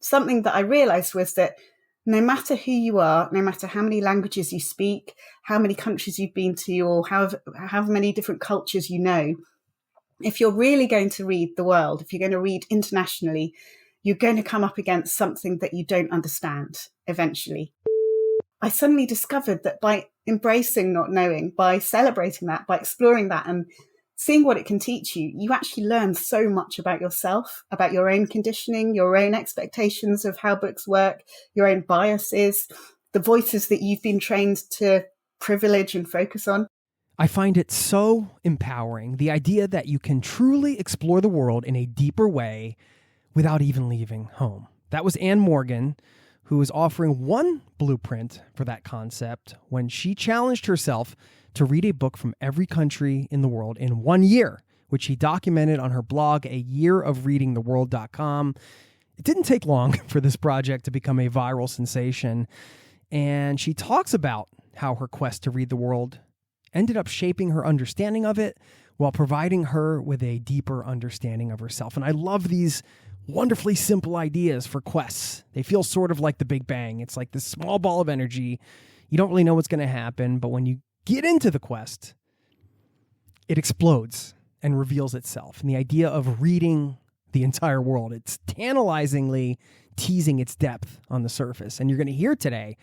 something that I realized was that no matter who you are, no matter how many languages you speak, how many countries you've been to, or how many different cultures you know, if you're really going to read the world, if you're going to read internationally, you're going to come up against something that you don't understand eventually. I suddenly discovered that by embracing not knowing, by celebrating that, by exploring that and seeing what it can teach you, you actually learn so much about yourself, about your own conditioning, your own expectations of how books work, your own biases, the voices that you've been trained to privilege and focus on. I find it so empowering, the idea that you can truly explore the world in a deeper way without even leaving home. That was Anne Morgan, who was offering one blueprint for that concept when she challenged herself to read a book from every country in the world in 1 year, which she documented on her blog, ayearofreadingtheworld.com. It didn't take long for this project to become a viral sensation, and she talks about how her quest to read the world ended up shaping her understanding of it while providing her with a deeper understanding of herself. And I love these wonderfully simple ideas for quests. They feel sort of like the Big Bang. It's like this small ball of energy. You don't really know what's going to happen, but when you get into the quest, it explodes and reveals itself. And the idea of reading the entire world, it's tantalizingly teasing its depth on the surface. And you're going to hear today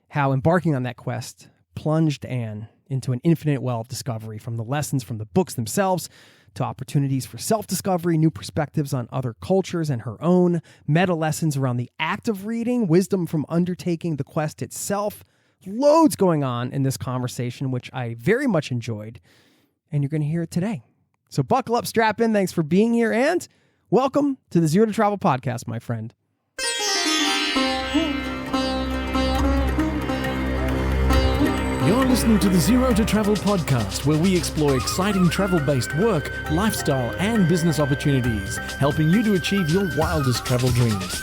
how embarking on that quest plunged Anne into an infinite well of discovery, from the lessons from the books themselves to opportunities for self-discovery, new perspectives on other cultures and her own, meta lessons around the act of reading, wisdom from undertaking the quest itself. Loads going on in this conversation, which I very much enjoyed, and you're going to hear it today. So buckle up, strap in. Thanks for being here, and welcome to the Zero to Travel podcast, my friend. You're listening to the Zero to Travel podcast, where we explore exciting travel-based work, lifestyle, and business opportunities, helping you to achieve your wildest travel dreams.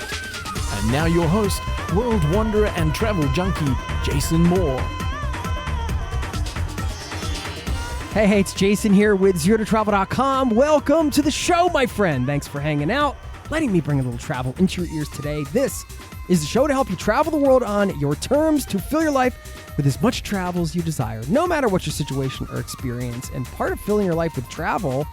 And now your host, world wanderer and travel junkie, Jason Moore. Hey, it's Jason here with ZeroToTravel.com. Welcome to the show, my friend. Thanks for hanging out, letting me bring a little travel into your ears today. This is the show to help you travel the world on your terms, to fill your life with as much travel as you desire, no matter what your situation or experience. And part of filling your life with travel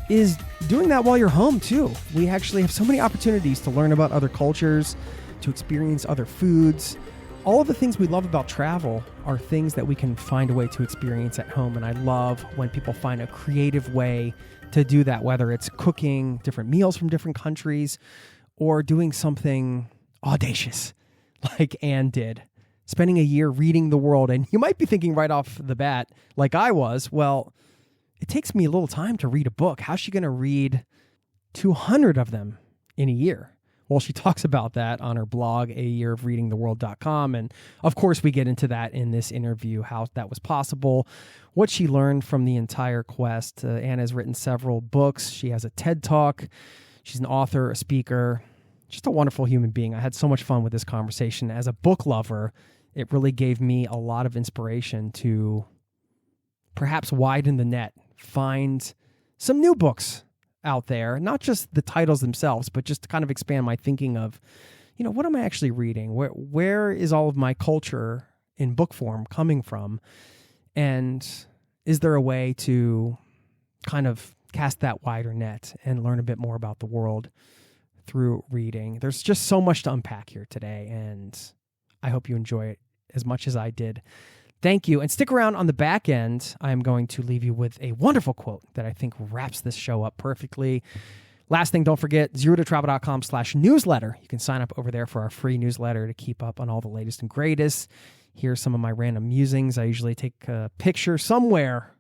is doing that while you're home, too. We actually have so many opportunities to learn about other cultures, to experience other foods. All of the things we love about travel are things that we can find a way to experience at home. And I love when people find a creative way to do that, whether it's cooking different meals from different countries or doing something audacious like Anne did, spending a year reading the world. And you might be thinking right off the bat, like I was, well, it takes me a little time to read a book. How's she going to read 200 of them in a year? Well, she talks about that on her blog, ayearofreadingtheworld.com. And of course, we get into that in this interview, how that was possible, what she learned from the entire quest. Anne has written several books. She has a TED Talk. She's an author, a speaker, just a wonderful human being. I had so much fun with this conversation. As a book lover, it really gave me a lot of inspiration to perhaps widen the net, find some new books out there, not just the titles themselves, but just to kind of expand my thinking of, what am I actually reading? Where is all of my culture in book form coming from? And is there a way to kind of cast that wider net and learn a bit more about the world through reading? There's just so much to unpack here today, and I hope you enjoy it as much as I did. Thank you. And stick around on the back end. I am going to leave you with a wonderful quote that I think wraps this show up perfectly. Last thing, don't forget, zerototravel.com/newsletter. You can sign up over there for our free newsletter to keep up on all the latest and greatest. Here's some of my random musings. I usually take a picture somewhere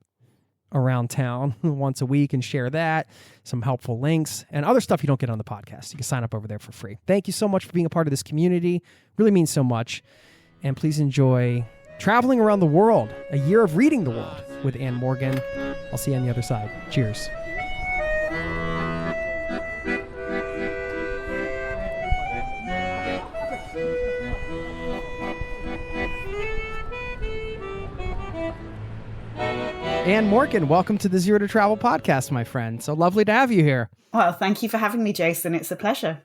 around town once a week and share that, some helpful links, and other stuff you don't get on the podcast. You can sign up over there for free. Thank you so much for being a part of this community. Really means so much. And please enjoy traveling around the world, a year of reading the world with Anne Morgan. I'll see you on the other side. Cheers. Anne Morgan, welcome to the Zero to Travel podcast, my friend. So lovely to have you here. Well, thank you for having me, Jason. It's a pleasure.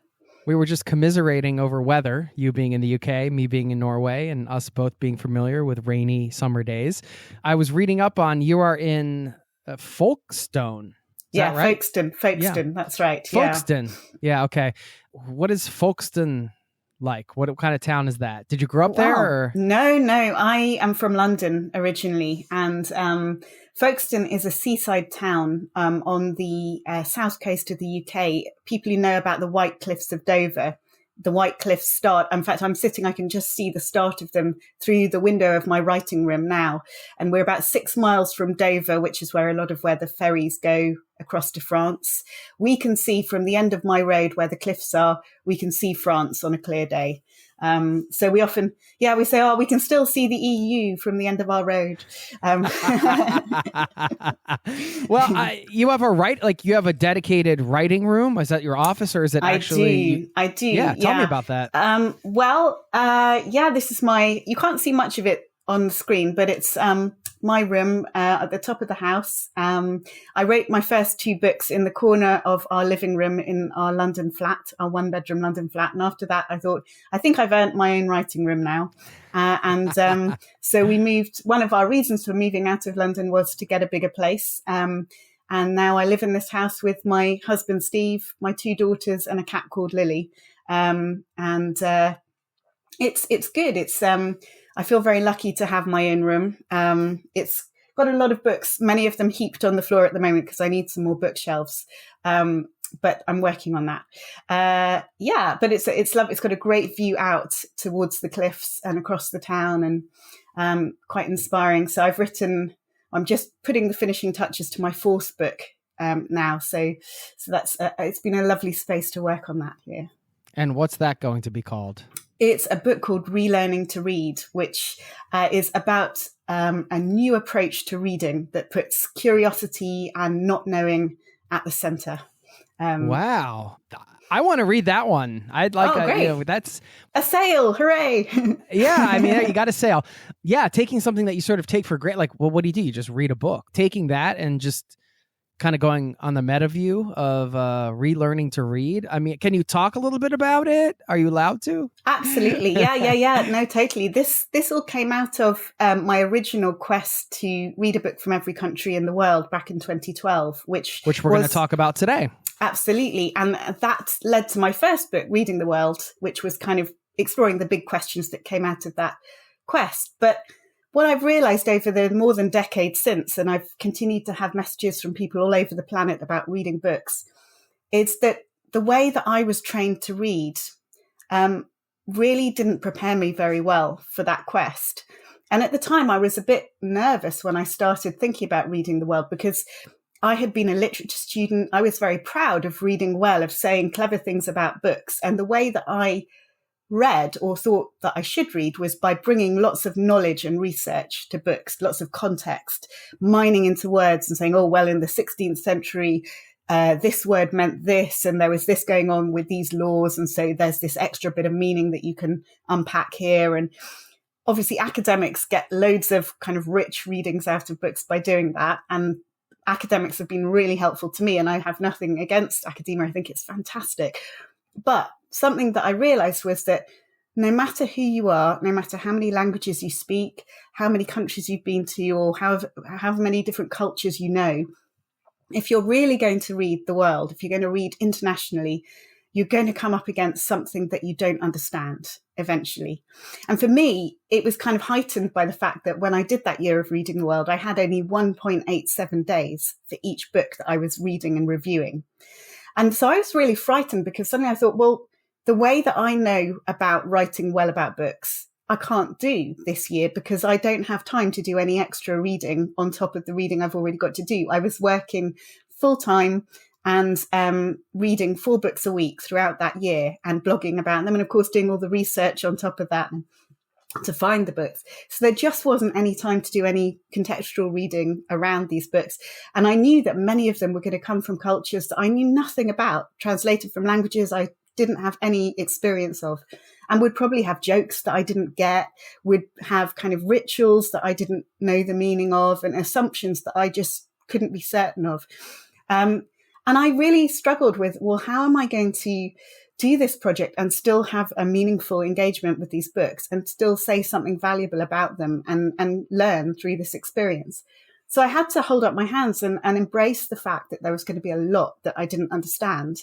We were just commiserating over weather, you being in the UK, me being in Norway, and us both being familiar with rainy summer days. I was reading up on you are in Folkestone. Is Yeah, that right? Folkestone. That's right. Folkestone. Yeah, okay. What is Folkestone like? What kind of town is that? Did you grow up there? Or? No. I am from London originally, and Folkestone is a seaside town on the south coast of the UK. People who know about the White Cliffs of Dover, the White Cliffs start. In fact, I can just see the start of them through the window of my writing room now. And we're about 6 miles from Dover, which is where the ferries go across to France. We can see from the end of my road where the cliffs are, we can see France on a clear day. So we often, we say, we can still see the EU from the end of our road. Well, you have a dedicated writing room. Is that your office, or is it actually? I do. Yeah, tell me about that. This is you can't see much of it on the screen, but it's my room at the top of the house. I wrote my first 2 books in the corner of our living room in our London flat, our 1-bedroom London flat. And after that, I thought, I think I've earned my own writing room now. So we moved. One of our reasons for moving out of London was to get a bigger place. And now I live in this house with my husband, Steve, my 2 daughters, and a cat called Lily. It's good. I feel very lucky to have my own room. It's got a lot of books, many of them heaped on the floor at the moment because I need some more bookshelves. But I'm working on that. But it's lovely. It's got a great view out towards the cliffs and across the town, and quite inspiring. So I'm just putting the finishing touches to my 4th book now. So that's it's been a lovely space to work on that here. And what's that going to be called? It's a book called Relearning to Read, which is about a new approach to reading that puts curiosity and not knowing at the center. Wow. I want to read that one. I'd like great. That's a sale. Hooray. Yeah. I mean, you got a sale. Yeah. Taking something that you sort of take for granted, like, well, what do? You just read a book. Taking that and just kind of going on the meta view of relearning to read. I mean, can you talk a little bit about it? Are you allowed to? Absolutely. Yeah. No, totally. This all came out of my original quest to read a book from every country in the world back in 2012, which we're going to talk about today. Absolutely. And that led to my first book, Reading the World, which was kind of exploring the big questions that came out of that quest. But what I've realized over the more than decade since, and I've continued to have messages from people all over the planet about reading books, is that the way that I was trained to read really didn't prepare me very well for that quest. And at the time, I was a bit nervous when I started thinking about reading the world because I had been a literature student. I was very proud of reading well, of saying clever things about books. And the way that I read or thought that I should read was by bringing lots of knowledge and research to books, lots of context, mining into words and saying, in the 16th century, this word meant this, and there was this going on with these laws. And so there's this extra bit of meaning that you can unpack here. And obviously academics get loads of kind of rich readings out of books by doing that. And academics have been really helpful to me, and I have nothing against academia. I think it's fantastic. But something that I realized was that no matter who you are, no matter how many languages you speak, how many countries you've been to, or how many different cultures you know, if you're really going to read the world, if you're going to read internationally, you're going to come up against something that you don't understand eventually. And for me, it was kind of heightened by the fact that when I did that year of reading the world, I had only 1.87 days for each book that I was reading and reviewing. And so I was really frightened because suddenly I thought, well, the way that I know about writing well about books, I can't do this year because I don't have time to do any extra reading on top of the reading I've already got to do. I was working full time and reading 4 books a week throughout that year and blogging about them. And of course, doing all the research on top of that to find the books. So there just wasn't any time to do any contextual reading around these books. And I knew that many of them were going to come from cultures that I knew nothing about, translated from languages I didn't have any experience of, and would probably have jokes that I didn't get, would have kind of rituals that I didn't know the meaning of, and assumptions that I just couldn't be certain of. And I really struggled with, well, how am I going to do this project and still have a meaningful engagement with these books and still say something valuable about them and learn through this experience. So I had to hold up my hands and embrace the fact that there was going to be a lot that I didn't understand.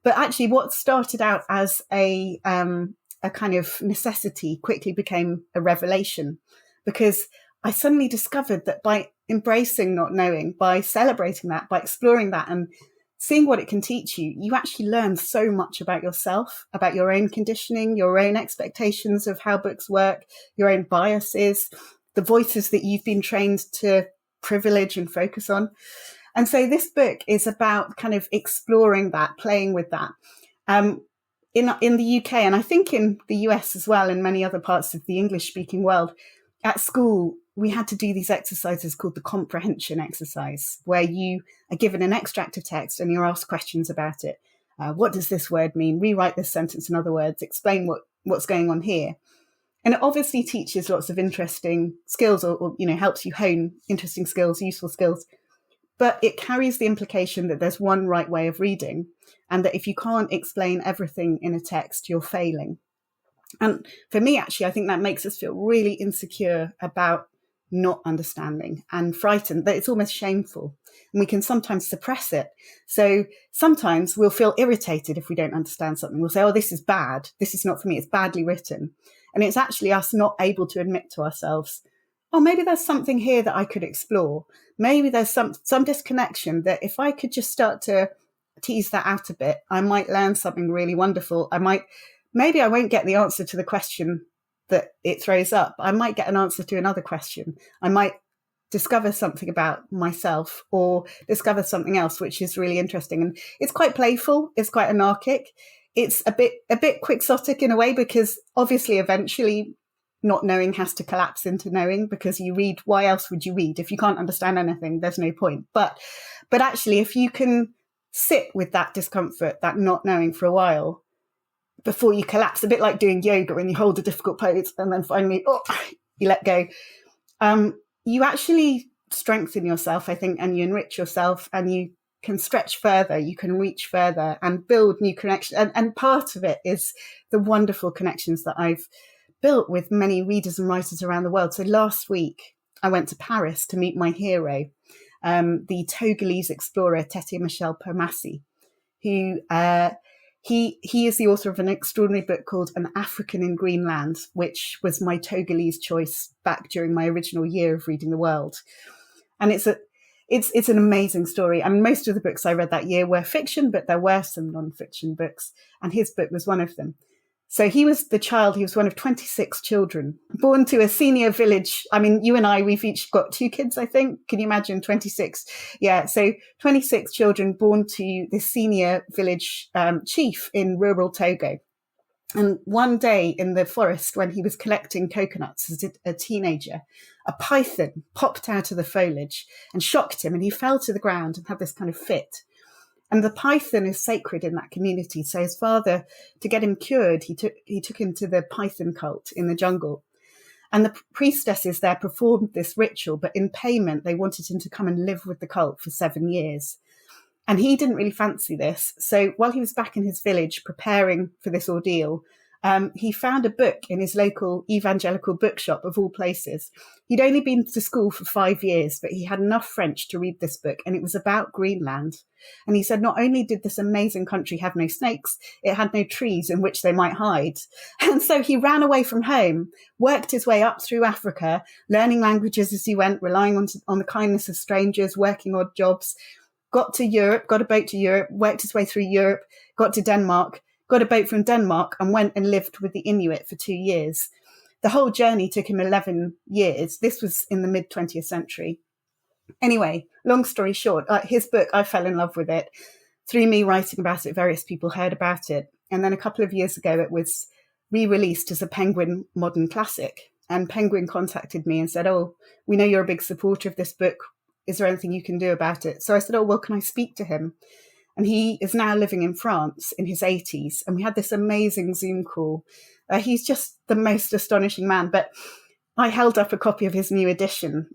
But actually what started out as a kind of necessity quickly became a revelation, because I suddenly discovered that by embracing not knowing, by celebrating that, by exploring that and seeing what it can teach you, you actually learn so much about yourself, about your own conditioning, your own expectations of how books work, your own biases, the voices that you've been trained to privilege and focus on. And so this book is about kind of exploring that, playing with that. In the UK, and I think in the US as well, and many other parts of the English-speaking world, at school, we had to do these exercises called the comprehension exercise, where you are given an extract of text and you're asked questions about it. What does this word mean? Rewrite this sentence in other words, explain what's going on here. And it obviously teaches lots of interesting skills or helps you hone interesting skills, useful skills. But it carries the implication that there's one right way of reading, and that if you can't explain everything in a text, you're failing. And for me, actually, I think that makes us feel really insecure about not understanding and frightened, that it's almost shameful. And we can sometimes suppress it. So sometimes we'll feel irritated if we don't understand something. We'll say, oh, this is bad. This is not for me. It's badly written. And it's actually us not able to admit to ourselves, oh, maybe there's something here that I could explore. Maybe there's some disconnection that if I could just start to tease that out a bit, I might learn something really wonderful. Maybe I won't get the answer to the question that it throws up. I might get an answer to another question. I might discover something about myself or discover something else, which is really interesting. And it's quite playful. It's quite anarchic. It's a bit quixotic in a way, because obviously eventually not knowing has to collapse into knowing, because you read, why else would you read? If you can't understand anything, there's no point. But actually, if you can sit with that discomfort, that not knowing for a while, before you collapse, a bit like doing yoga when you hold a difficult pose and then finally, you let go. You actually strengthen yourself, I think, and you enrich yourself, and you can stretch further, you can reach further and build new connections. And part of it is the wonderful connections that I've built with many readers and writers around the world. So last week, I went to Paris to meet my hero, the Togolese explorer, Tete Michel Permassi, who he is the author of an extraordinary book called An African in Greenland, which was my Togolese choice back during my original year of reading the world. And it's an amazing story. I mean, most of the books I read that year were fiction, but there were some non-fiction books, and his book was one of them. So he was one of 26 children, born to a senior village. I mean, you and I, we've each got 2 kids, I think. Can you imagine 26? Yeah, so 26 children born to this senior village chief in rural Togo. And one day in the forest, when he was collecting coconuts as a teenager, a python popped out of the foliage and shocked him, and he fell to the ground and had this kind of fit. And the python is sacred in that community. So his father, to get him cured, he took him to the python cult in the jungle. And the priestesses there performed this ritual, but in payment, they wanted him to come and live with the cult for 7 years. And he didn't really fancy this. So while he was back in his village preparing for this ordeal, he found a book in his local evangelical bookshop, of all places. He'd only been to school for 5 years, but he had enough French to read this book, and it was about Greenland. And he said not only did this amazing country have no snakes, it had no trees in which they might hide. And so he ran away from home, worked his way up through Africa, learning languages as he went, relying on the kindness of strangers, working odd jobs, got to Europe, got a boat to Europe, worked his way through Europe, got to Denmark, got a boat from Denmark, and went and lived with the Inuit for 2 years. The whole journey took him 11 years. This was in the mid-20th century. Anyway, long story short, his book, I fell in love with it. Through me writing about it, various people heard about it. And then a couple of years ago, it was re-released as a Penguin modern classic. And Penguin contacted me and said, oh, we know you're a big supporter of this book. Is there anything you can do about it? So I said, oh, well, can I speak to him? And he is now living in France in his 80s. And we had this amazing Zoom call. He's just the most astonishing man. But I held up a copy of his new edition,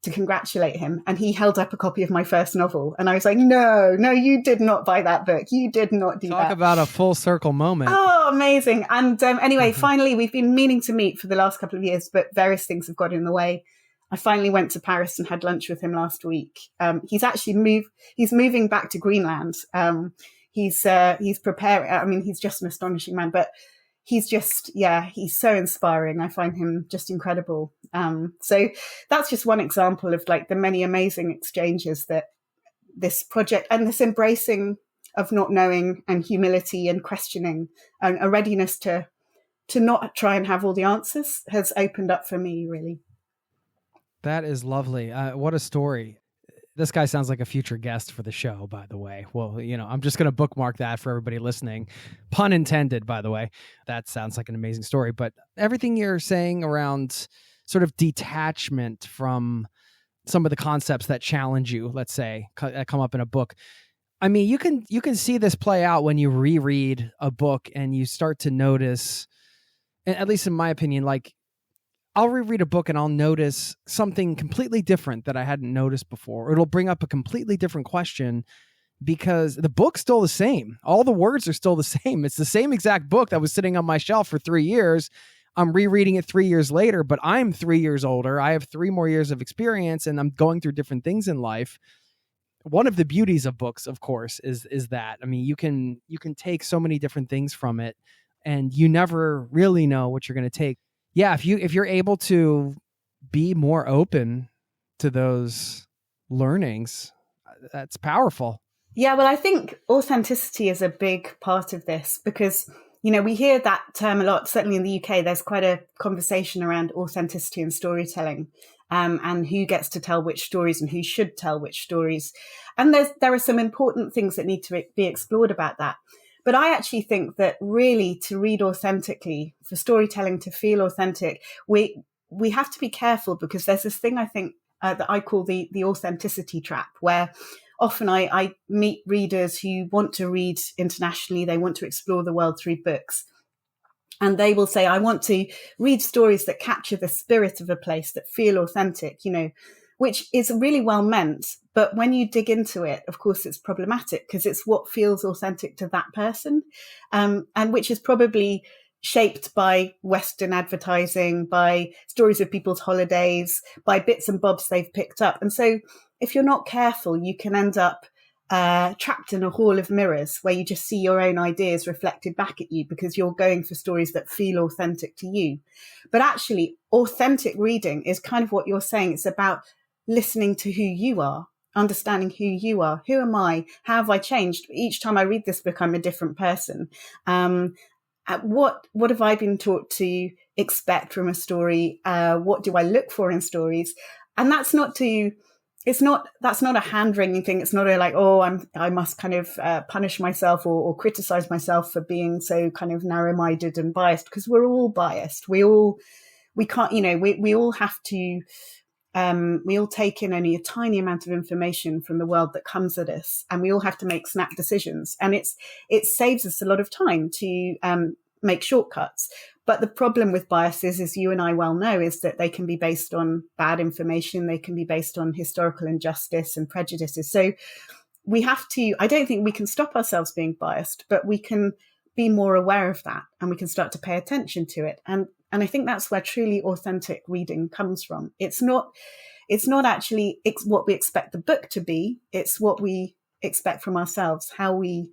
to congratulate him, and he held up a copy of my first novel, and I was like, no, you did not buy that book. You did not do that. Talk about a full circle moment. Oh, amazing. And anyway, finally, we've been meaning to meet for the last couple of years, but various things have got in the way. I finally went to Paris and had lunch with him last week. He's moving back to Greenland. He's preparing. I mean, he's just an astonishing man, but he's so inspiring. I find him just incredible. So that's just one example of like the many amazing exchanges that this project and this embracing of not knowing and humility and questioning and a readiness to not try and have all the answers has opened up for me, really. That is lovely. What a story. This guy sounds like a future guest for the show, by the way. Well, I'm just going to bookmark that for everybody listening. Pun intended, by the way. That sounds like an amazing story. But everything you're saying around sort of detachment from some of the concepts that challenge you, let's say, that come up in a book. I mean, you can see this play out when you reread a book and you start to notice, at least in my opinion, like I'll reread a book and I'll notice something completely different that I hadn't noticed before. It'll bring up a completely different question because the book's still the same. All the words are still the same. It's the same exact book that was sitting on my shelf for 3 years. I'm rereading it 3 years later, but I'm 3 years older. I have 3 more years of experience and I'm going through different things in life. One of the beauties of books, of course, is that, I mean, you can take so many different things from it and you never really know what you're going to take. Yeah. If you're able to be more open to those learnings, that's powerful. Yeah. Well, I think authenticity is a big part of this because we hear that term a lot. Certainly in the UK, there's quite a conversation around authenticity and storytelling, and who gets to tell which stories and who should tell which stories. And there are some important things that need to be explored about that. But I actually think that really to read authentically, for storytelling to feel authentic, we have to be careful because there's this thing I think that I call the authenticity trap, where often I meet readers who want to read internationally. They want to explore the world through books. And they will say, I want to read stories that capture the spirit of a place, that feel authentic, which is really well meant. But when you dig into it, of course, it's problematic because it's what feels authentic to that person, and which is probably shaped by Western advertising, by stories of people's holidays, by bits and bobs they've picked up. And so if you're not careful, you can end up trapped in a hall of mirrors where you just see your own ideas reflected back at you because you're going for stories that feel authentic to you. But actually, authentic reading is kind of what you're saying. It's about listening to who you are, understanding who you are. Who am I? How have I changed? Each time I read this book, I'm a different person. What have I been taught to expect from a story? What do I look for in stories? And that's not a hand-wringing thing. It's not a like, I must kind of punish myself or criticize myself for being so kind of narrow-minded and biased, because we're all biased. We all have to, we all take in only a tiny amount of information from the world that comes at us, and we all have to make snap decisions. And it saves us a lot of time to make shortcuts. But the problem with biases, as you and I well know, is that they can be based on bad information. They can be based on historical injustice and prejudices. So we have to, I don't think we can stop ourselves being biased, but we can be more aware of that and we can start to pay attention to it. And I think that's where truly authentic reading comes from. It's not actually what we expect the book to be. It's what we expect from ourselves, how we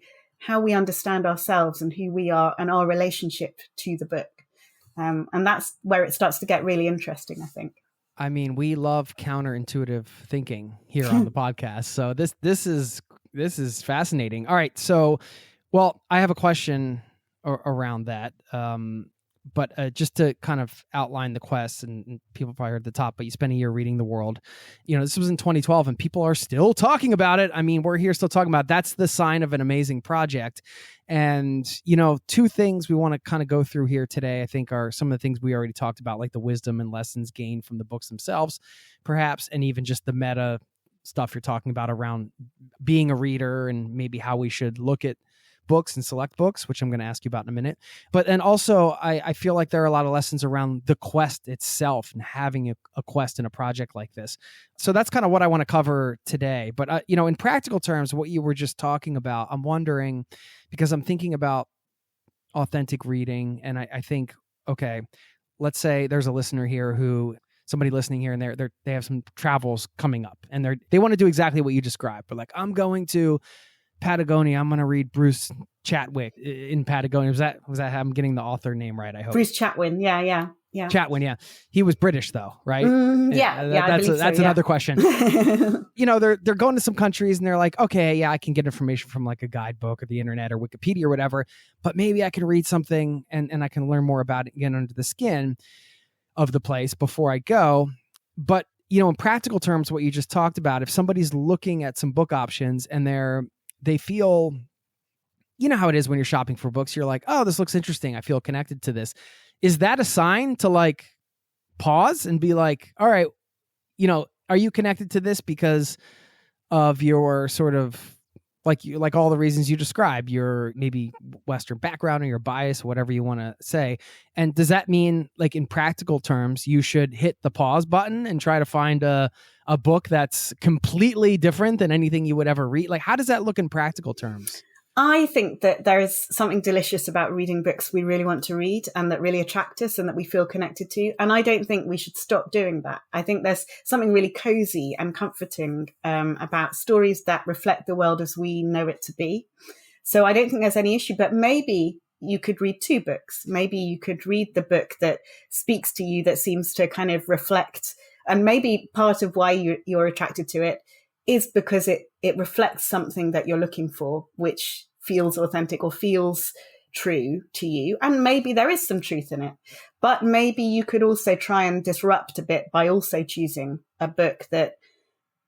understand ourselves and who we are and our relationship to the book. And that's where it starts to get really interesting, I think. I mean, we love counterintuitive thinking here on the podcast. So this is fascinating. All right. So, well, I have a question around that. But just to kind of outline the quest, and people probably heard at the top, but you spent a year reading the world. This was in 2012 and people are still talking about it. I mean, we're here still talking about it. That's the sign of an amazing project. And, 2 things we want to kind of go through here today, I think, are some of the things we already talked about, like the wisdom and lessons gained from the books themselves, perhaps, and even just the meta stuff you're talking about around being a reader and maybe how we should look at books and select books, which I'm going to ask you about in a minute. But then also, I feel like there are a lot of lessons around the quest itself and having a quest in a project like this. So that's kind of what I want to cover today. But, in practical terms, what you were just talking about, I'm wondering, because I'm thinking about authentic reading, and I think, okay, let's say there's a listener here somebody listening here, and they have some travels coming up, and they want to do exactly what you described. But like, I'm going to Patagonia. I'm going to read Bruce Chatwick in Patagonia. Was that I'm getting the author name right? I hope. Bruce Chatwin. Yeah. Chatwin. Yeah. He was British though, right? That's another question. They're going to some countries and they're like, okay, yeah, I can get information from like a guidebook or the internet or Wikipedia or whatever, but maybe I can read something and I can learn more about it and get under the skin of the place before I go. But, in practical terms, what you just talked about, if somebody's looking at some book options and they feel, how it is when you're shopping for books, you're like, oh, this looks interesting. I feel connected to this. Is that a sign to like pause and be like, all right, are you connected to this because of your sort of like all the reasons you describe, your maybe Western background or your bias, whatever you want to say. And does that mean, like, in practical terms, you should hit the pause button and try to find a book that's completely different than anything you would ever read? Like, how does that look in practical terms? I think that there is something delicious about reading books we really want to read and that really attract us and that we feel connected to. And I don't think we should stop doing that. I think there's something really cozy and comforting about stories that reflect the world as we know it to be. So I don't think there's any issue, but maybe you could read two books. Maybe you could read the book that speaks to you, that seems to kind of reflect, and maybe part of why you're attracted to it is because it reflects something that you're looking for, which feels authentic or feels true to you. And maybe there is some truth in it, but maybe you could also try and disrupt a bit by also choosing a book that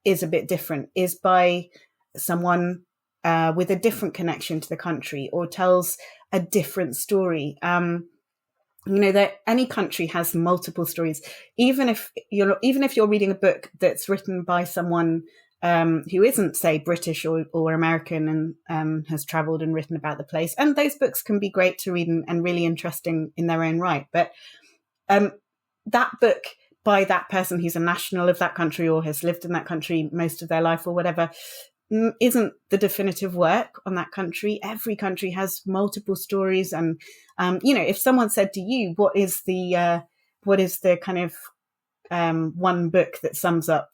is a bit different, is by someone with a different connection to the country or tells a different story. That any country has multiple stories. Even if you're reading a book that's written by someone who isn't, say, British or American and has traveled and written about the place. And those books can be great to read and really interesting in their own right. But that book by that person who's a national of that country or has lived in that country most of their life or whatever isn't the definitive work on that country. Every country has multiple stories. And, if someone said to you, what is the kind of one book that sums up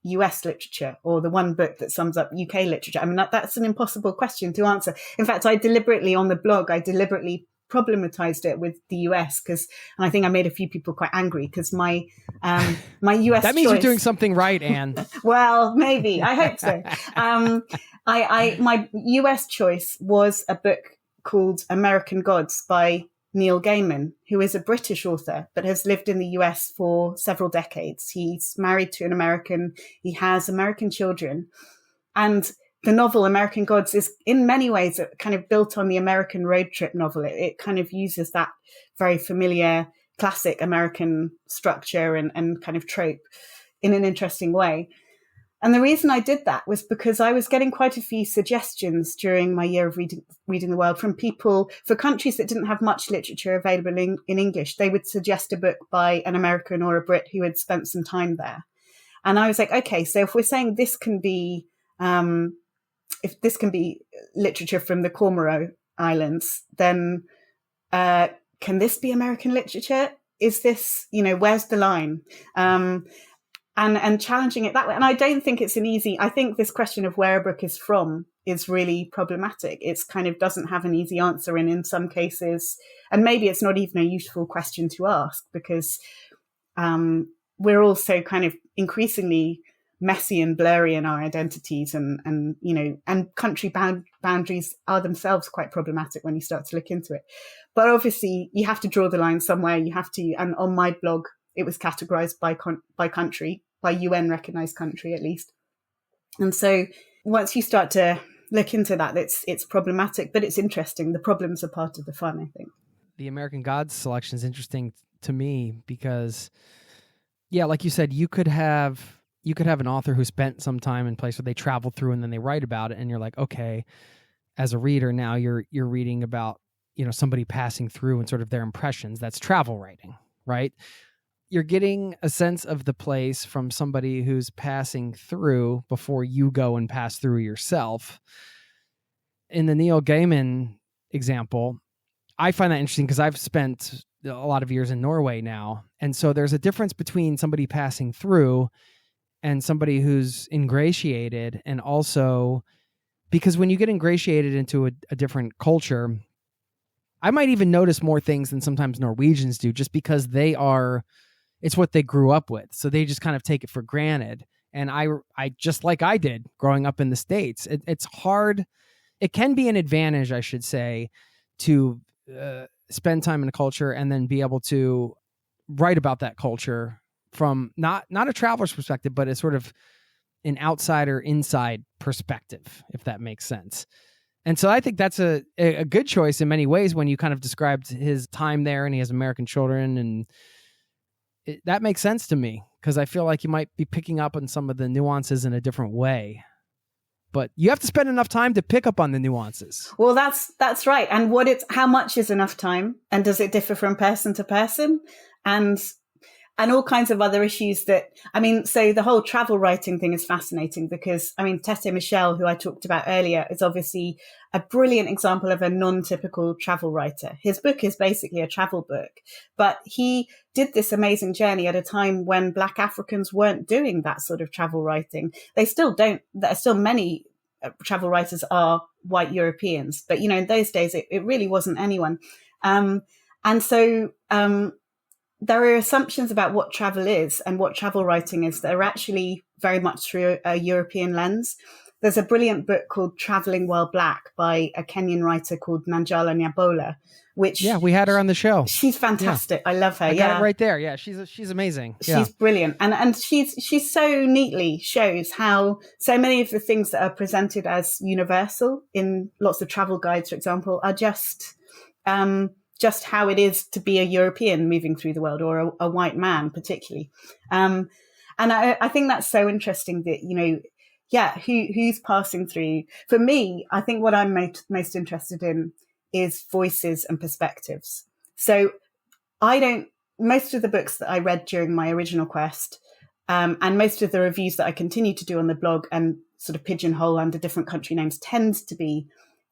US literature, or the one book that sums up UK literature? I mean, that's an impossible question to answer. In fact, on the blog, I deliberately problematized it with the US and I think I made a few people quite angry because my US that means you're doing something right, Anne. Well, maybe. I hope so. My US choice was a book called American Gods by Neil Gaiman, who is a British author, but has lived in the US for several decades. He's married to an American. He has American children. And the novel American Gods is in many ways kind of built on the American road trip novel. It kind of uses that very familiar classic American structure and kind of trope in an interesting way. And the reason I did that was because I was getting quite a few suggestions during my year of reading the world from people for countries that didn't have much literature available in English. They would suggest a book by an American or a Brit who had spent some time there. And I was like, okay, so if we're saying this can be, literature from the Comoro Islands, then can this be American literature? Is this, where's the line? And challenging it that way. And I don't think it's I think this question of where a book is from is really problematic. It's kind of doesn't have an easy answer. And in some cases, and maybe it's not even a useful question to ask because we're also kind of increasingly messy and blurry in our identities and country boundaries are themselves quite problematic when you start to look into it. But obviously you have to draw the line somewhere. And on my blog, it was categorized by country, by UN recognized country at least. And so once you start to look into that, it's problematic, but it's interesting. The problems are part of the fun, I think. The American Gods selection is interesting to me because, yeah, like you said, you could have an author who spent some time in a place where they traveled through and then they write about it, and you're like, okay, as a reader now, you're reading about, somebody passing through and sort of their impressions. That's travel writing, right? You're getting a sense of the place from somebody who's passing through before you go and pass through yourself. In the Neil Gaiman example, I find that interesting because I've spent a lot of years in Norway now. And so there's a difference between somebody passing through and somebody who's ingratiated. And also because when you get ingratiated into a different culture, I might even notice more things than sometimes Norwegians do, just because it's what they grew up with. So they just kind of take it for granted. And I just like I did growing up in the States, it's hard. It can be an advantage, I should say, to spend time in a culture and then be able to write about that culture from not a traveler's perspective, but a sort of an outsider inside perspective, if that makes sense. And so I think that's a good choice in many ways when you kind of described his time there and he has American children, and that makes sense to me because I feel like you might be picking up on some of the nuances in a different way. But you have to spend enough time to pick up on the nuances. Well, that's right. And how much is enough time? And does it differ from person to person? And all kinds of other issues so the whole travel writing thing is fascinating because, Tete Michel, who I talked about earlier, is obviously a brilliant example of a non-typical travel writer. His book is basically a travel book, but he did this amazing journey at a time when Black Africans weren't doing that sort of travel writing. They still don't. There are still many travel writers are white Europeans, but, in those days, it really wasn't anyone. There are assumptions about what travel is and what travel writing is that are actually very much through a European lens. There's a brilliant book called Traveling While Black by a Kenyan writer called Nanjala Nyabola, which... Yeah, we had her on the show. She's fantastic. Yeah. I love her. I got it right there. Yeah, she's amazing. She's brilliant. And she's so neatly shows how so many of the things that are presented as universal in lots of travel guides, for example, are just how it is to be a European moving through the world, or a white man particularly. And I think that's so interesting that, who's passing through. For me, I think what I'm most interested in is voices and perspectives. So most of the books that I read during my original quest, and most of the reviews that I continue to do on the blog and sort of pigeonhole under different country names tends to be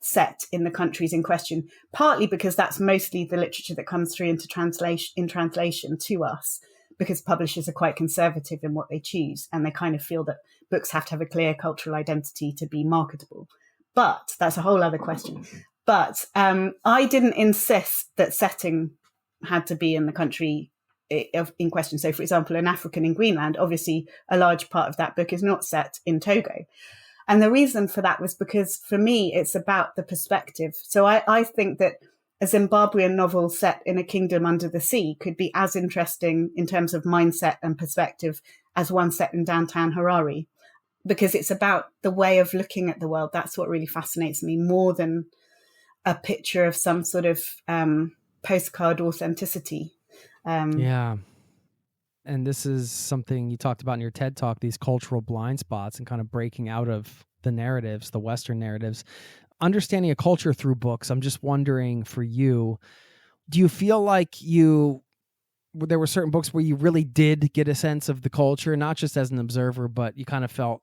set in the countries in question, partly because that's mostly the literature that comes through in translation to us, because publishers are quite conservative in what they choose and they kind of feel that books have to have a clear cultural identity to be marketable. But that's a whole other question. But I didn't insist that setting had to be in the country in question. So, for example, An African in Greenland, obviously a large part of that book is not set in Togo. And the reason for that was because, for me, it's about the perspective. So I think that a Zimbabwean novel set in a kingdom under the sea could be as interesting in terms of mindset and perspective as one set in downtown Harare, because it's about the way of looking at the world. That's what really fascinates me more than a picture of some sort of postcard authenticity. Yeah. And this is something you talked about in your TED Talk, these cultural blind spots and kind of breaking out of the narratives, the Western narratives, understanding a culture through books. I'm just wondering for you, do you feel like there were certain books where you really did get a sense of the culture, not just as an observer, but you kind of felt,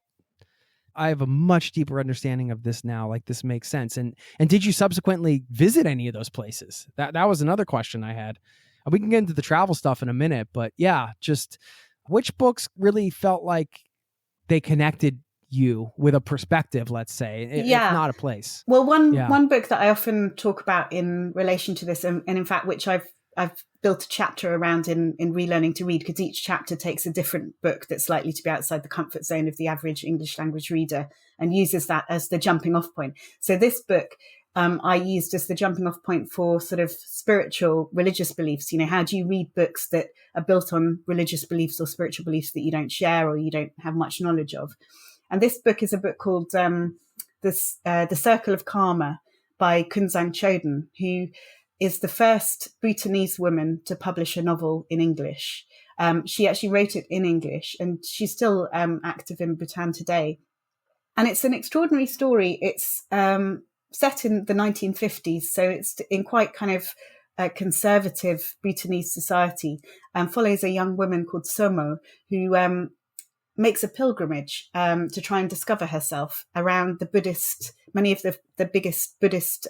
I have a much deeper understanding of this now. Like, this makes sense. And did you subsequently visit any of those places? That was another question I had. We can get into the travel stuff in a minute, but yeah, just which books really felt like they connected you with a perspective, let's say, if not a place. Well, one book that I often talk about in relation to this, and in fact, which I've built a chapter around in Relearning to Read, because each chapter takes a different book that's likely to be outside the comfort zone of the average English language reader and uses that as the jumping off point. So this book I used as the jumping off point for sort of spiritual religious beliefs. How do you read books that are built on religious beliefs or spiritual beliefs that you don't share or you don't have much knowledge of? And this book is a book called The Circle of Karma by Kunzang Choden, who is the first Bhutanese woman to publish a novel in English. She actually wrote it in English, and she's still active in Bhutan today. And it's an extraordinary story. It's set in the 1950s, so it's in quite kind of a conservative Bhutanese society, and follows a young woman called Somo, who makes a pilgrimage to try and discover herself around many of the biggest Buddhist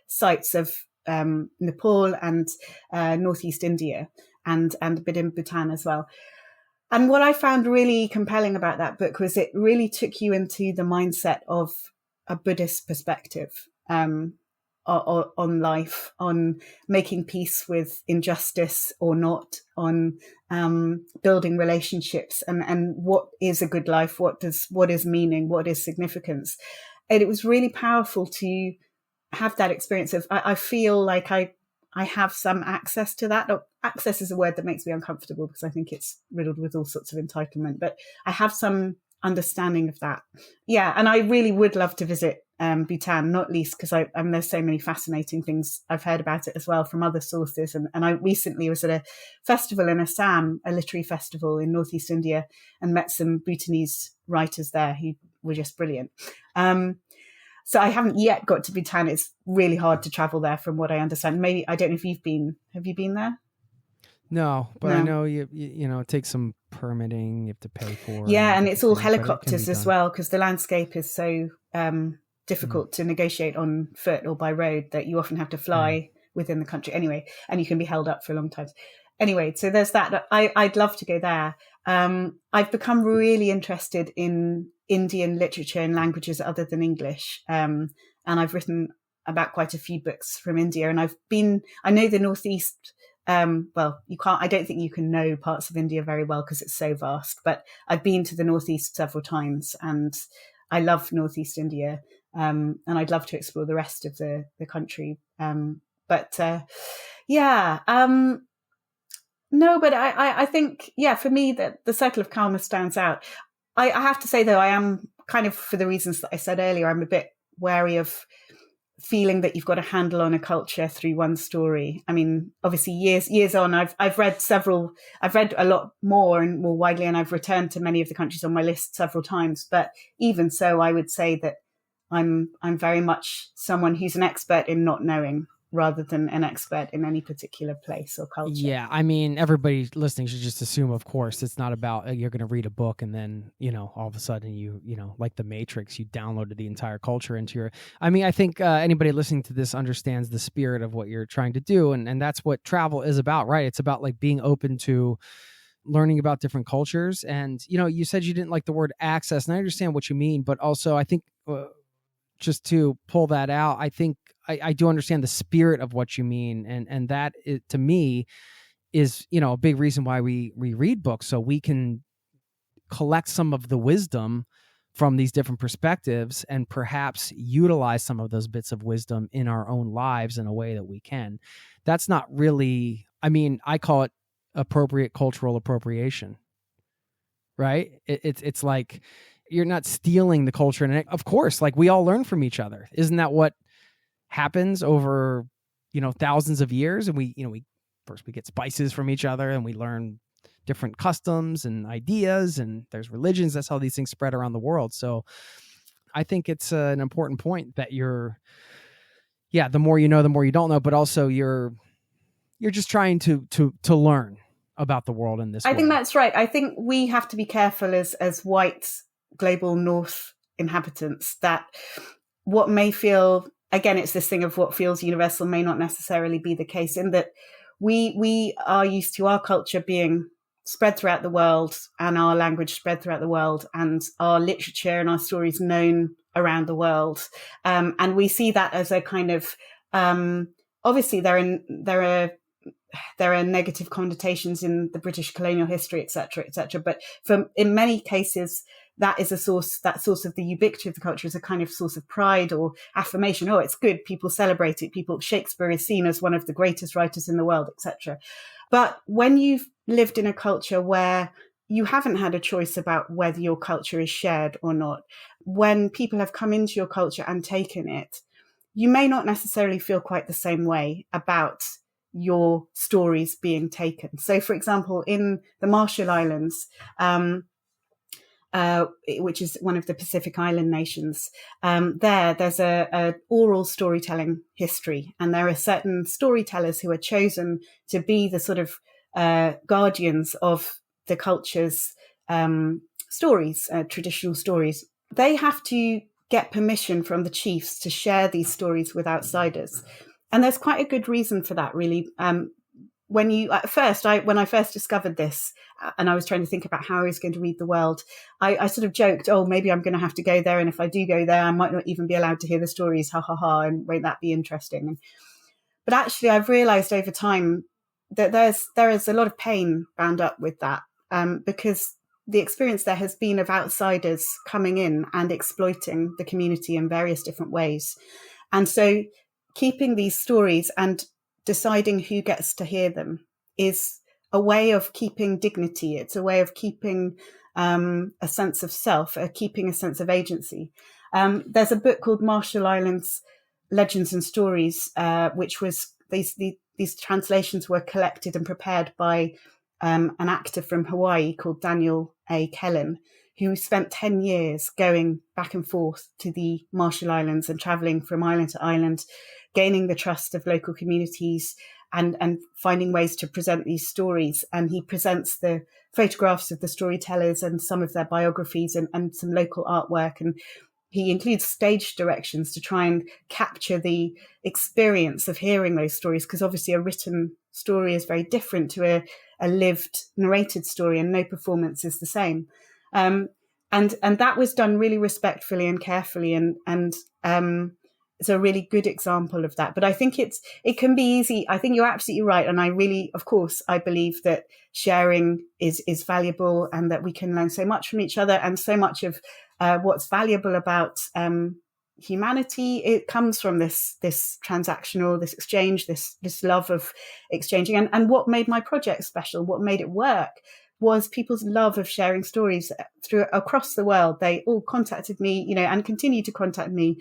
sites of Nepal and northeast India, and a bit in Bhutan as well. And what I found really compelling about that book was it really took you into the mindset of a Buddhist perspective on life, on making peace with injustice or not, on building relationships, and what is a good life, what is meaning, what is significance. And it was really powerful to have that experience of, I feel like I have some access to that. Access is a word that makes me uncomfortable because I think it's riddled with all sorts of entitlement, but I have some understanding of that. Yeah, and I really would love to visit Bhutan, not least because there's so many fascinating things I've heard about it as well from other sources. And I recently was at a festival in Assam, a literary festival in northeast India, and met some Bhutanese writers there who were just brilliant. So I haven't yet got to Bhutan. It's really hard to travel there from what I understand. Maybe, I don't know if you've been. Have you been there? No, but I know you know, it takes some permitting, you have to pay for. Yeah, and it's all helicopters as well, because the landscape is so difficult to negotiate on foot or by road that you often have to fly within the country anyway, and you can be held up for a long time. Anyway, so there's that. I'd love to go there. I've become really interested in Indian literature and languages other than English, and I've written about quite a few books from India, and I know the Northeast. I don't think you can know parts of India very well because it's so vast, but I've been to the Northeast several times and I love Northeast India. And I'd love to explore the rest of the country. No, but I think, for me, that the Circle of Karma stands out. I have to say, though, I am kind of, for the reasons that I said earlier, I'm a bit wary of feeling that you've got a handle on a culture through one story. I mean, obviously years on, I've read a lot more and more widely, and I've returned to many of the countries on my list several times. But even so, I would say that I'm very much someone who's an expert in not knowing, rather than an expert in any particular place or culture. Yeah, I mean, everybody listening should just assume, of course, it's not about you're going to read a book and then, all of a sudden you like the Matrix, you downloaded the entire culture into your... I mean, I think anybody listening to this understands the spirit of what you're trying to do, and that's what travel is about, right? It's about like being open to learning about different cultures. And, you said you didn't like the word access, and I understand what you mean, but also I think just to pull that out, I think I do understand the spirit of what you mean. And that, to me, is, a big reason why we read books, so we can collect some of the wisdom from these different perspectives and perhaps utilize some of those bits of wisdom in our own lives in a way that we can. That's not really, I call it appropriate cultural appropriation, right? It's like you're not stealing the culture. And of course, like we all learn from each other. Isn't that what happens over thousands of years? And we get spices from each other, and we learn different customs and ideas, and there's religions. That's how these things spread around the world. So I think it's an important point that the more you know, the more you don't know, but also you're just trying to learn about the world in this way. I think that's right. I think we have to be careful as white global North inhabitants that what may feel, again, it's this thing of what feels universal may not necessarily be the case, in that we are used to our culture being spread throughout the world, and our language spread throughout the world, and our literature and our stories known around the world. And we see that as a kind of, obviously there are negative connotations in the British colonial history, et cetera, but in many cases, that source of the ubiquity of the culture is a kind of source of pride or affirmation. Oh, it's good. People celebrate it. Shakespeare is seen as one of the greatest writers in the world, etc. But when you've lived in a culture where you haven't had a choice about whether your culture is shared or not, when people have come into your culture and taken it, you may not necessarily feel quite the same way about your stories being taken. So, for example, in the Marshall Islands, which is one of the Pacific Island nations. There's a oral storytelling history, and there are certain storytellers who are chosen to be the sort of guardians of the culture's stories, traditional stories. They have to get permission from the chiefs to share these stories with outsiders. And there's quite a good reason for that, really. When I first discovered this, and I was trying to think about how I was going to read the world, I sort of joked, oh, maybe I'm going to have to go there. And if I do go there, I might not even be allowed to hear the stories. Ha ha ha. And won't that be interesting? But actually, I've realized over time that there is a lot of pain bound up with that, because the experience there has been of outsiders coming in and exploiting the community in various different ways. And so keeping these stories and deciding who gets to hear them is a way of keeping dignity. It's a way of keeping a sense of self, keeping a sense of agency. There's a book called Marshall Islands Legends and Stories, which was these translations were collected and prepared by an actor from Hawaii called Daniel A. Kellen, who spent 10 years going back and forth to the Marshall Islands and traveling from island to island, gaining the trust of local communities and finding ways to present these stories. And he presents the photographs of the storytellers and some of their biographies and some local artwork. And he includes stage directions to try and capture the experience of hearing those stories, because obviously a written story is very different to a lived narrated story, and no performance is the same. And that was done really respectfully and carefully, and it's a really good example of that. But I think it can be easy. I think you're absolutely right, and I believe that sharing is valuable, and that we can learn so much from each other, and so much of what's valuable about humanity, it comes from this transactional, this exchange, this love of exchanging. And what made my project special, what made it work, was people's love of sharing stories across the world. They all contacted me, and continue to contact me,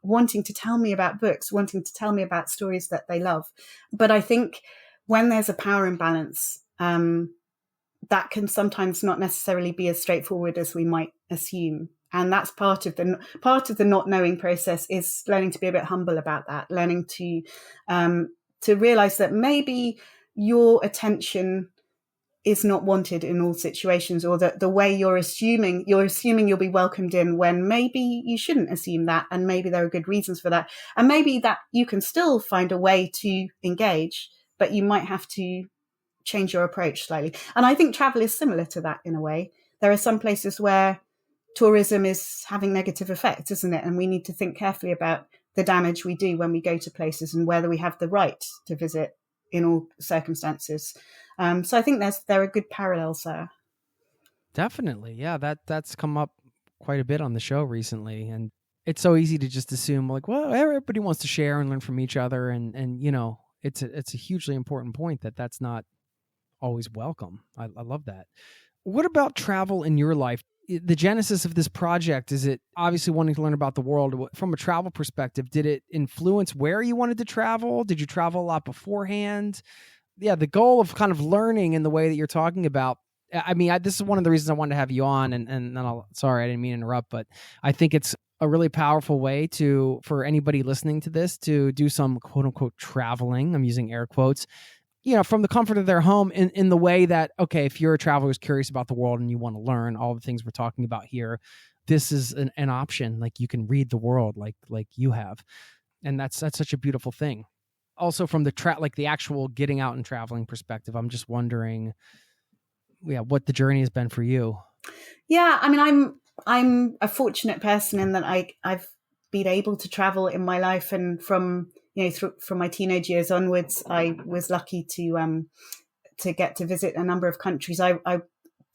wanting to tell me about books, wanting to tell me about stories that they love. But I think when there's a power imbalance, that can sometimes not necessarily be as straightforward as we might assume. And that's part of the not knowing process, is learning to be a bit humble about that, learning to realize that maybe your attention is not wanted in all situations, or that the way you're assuming you'll be welcomed in, when maybe you shouldn't assume that, and maybe there are good reasons for that, and maybe that you can still find a way to engage, but you might have to change your approach slightly. And I think travel is similar to that in a way. There are some places where tourism is having negative effects, isn't it? And we need to think carefully about the damage we do when we go to places, and whether we have the right to visit in all circumstances. So I think there are good parallels there. Definitely. Yeah, that's come up quite a bit on the show recently. And it's so easy to just assume, like, well, everybody wants to share and learn from each other. And it's a hugely important point that's not always welcome. I love that. What about travel in your life? The genesis of this project, is it obviously wanting to learn about the world from a travel perspective? Did it influence where you wanted to travel? Did you travel a lot beforehand? Yeah, the goal of kind of learning in the way that you're talking about. I mean, this is one of the reasons I wanted to have you on, and sorry, I didn't mean to interrupt, but I think it's a really powerful way for anybody listening to this to do some quote unquote traveling. I'm using air quotes, from the comfort of their home, in the way that, okay, if you're a traveler who's curious about the world and you want to learn all the things we're talking about here, this is an option. Like, you can read the world like you have. And that's such a beautiful thing. Also, from the actual getting out and traveling perspective, I'm just wondering, what the journey has been for you. Yeah, I mean, I'm a fortunate person in that I've been able to travel in my life, and from my teenage years onwards, I was lucky to get to visit a number of countries. I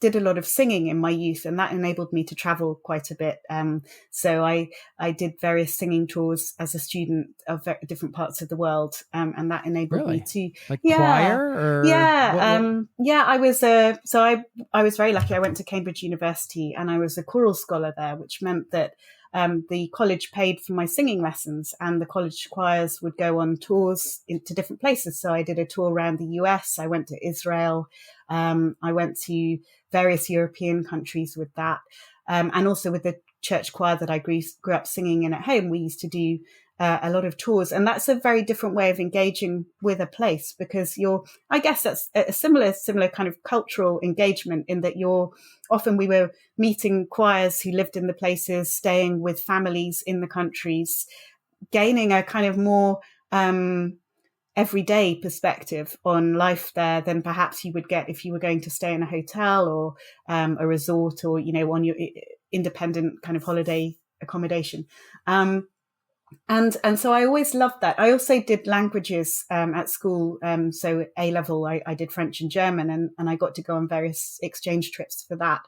did a lot of singing in my youth, and that enabled me to travel quite a bit. So I did various singing tours as a student of different parts of the world, and that enabled me to choir. Or I was I was very lucky. I went to Cambridge University, and I was a choral scholar there, which meant that the college paid for my singing lessons, and the college choirs would go on tours into different places. So I did a tour around the US. I went to Israel. I went to various European countries with that. And also with the church choir that I grew up singing in at home, we used to do a lot of tours. And that's a very different way of engaging with a place, because I guess that's a similar kind of cultural engagement, in that we were meeting choirs who lived in the places, staying with families in the countries, gaining a kind of more everyday perspective on life there than perhaps you would get if you were going to stay in a hotel or a resort, or, on your independent kind of holiday accommodation. And so I always loved that. I also did languages at school. So A level, I did French and German, and I got to go on various exchange trips for that.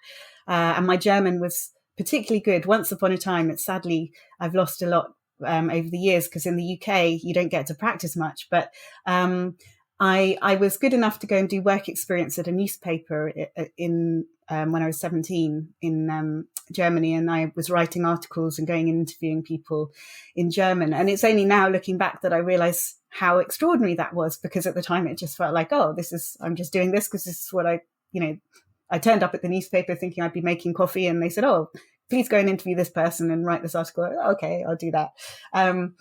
And my German was particularly good. Once upon a time, sadly, I've lost a lot over the years, because in the UK you don't get to practice much. But I was good enough to go and do work experience at a newspaper in when I was 17 in Germany, and I was writing articles and going and interviewing people in German. And it's only now, looking back, that I realize how extraordinary that was, because at the time it just felt like, I'm just doing this because this is what I turned up at the newspaper thinking I'd be making coffee, and they said, "Oh, please go and interview this person and write this article." Okay, I'll do that. And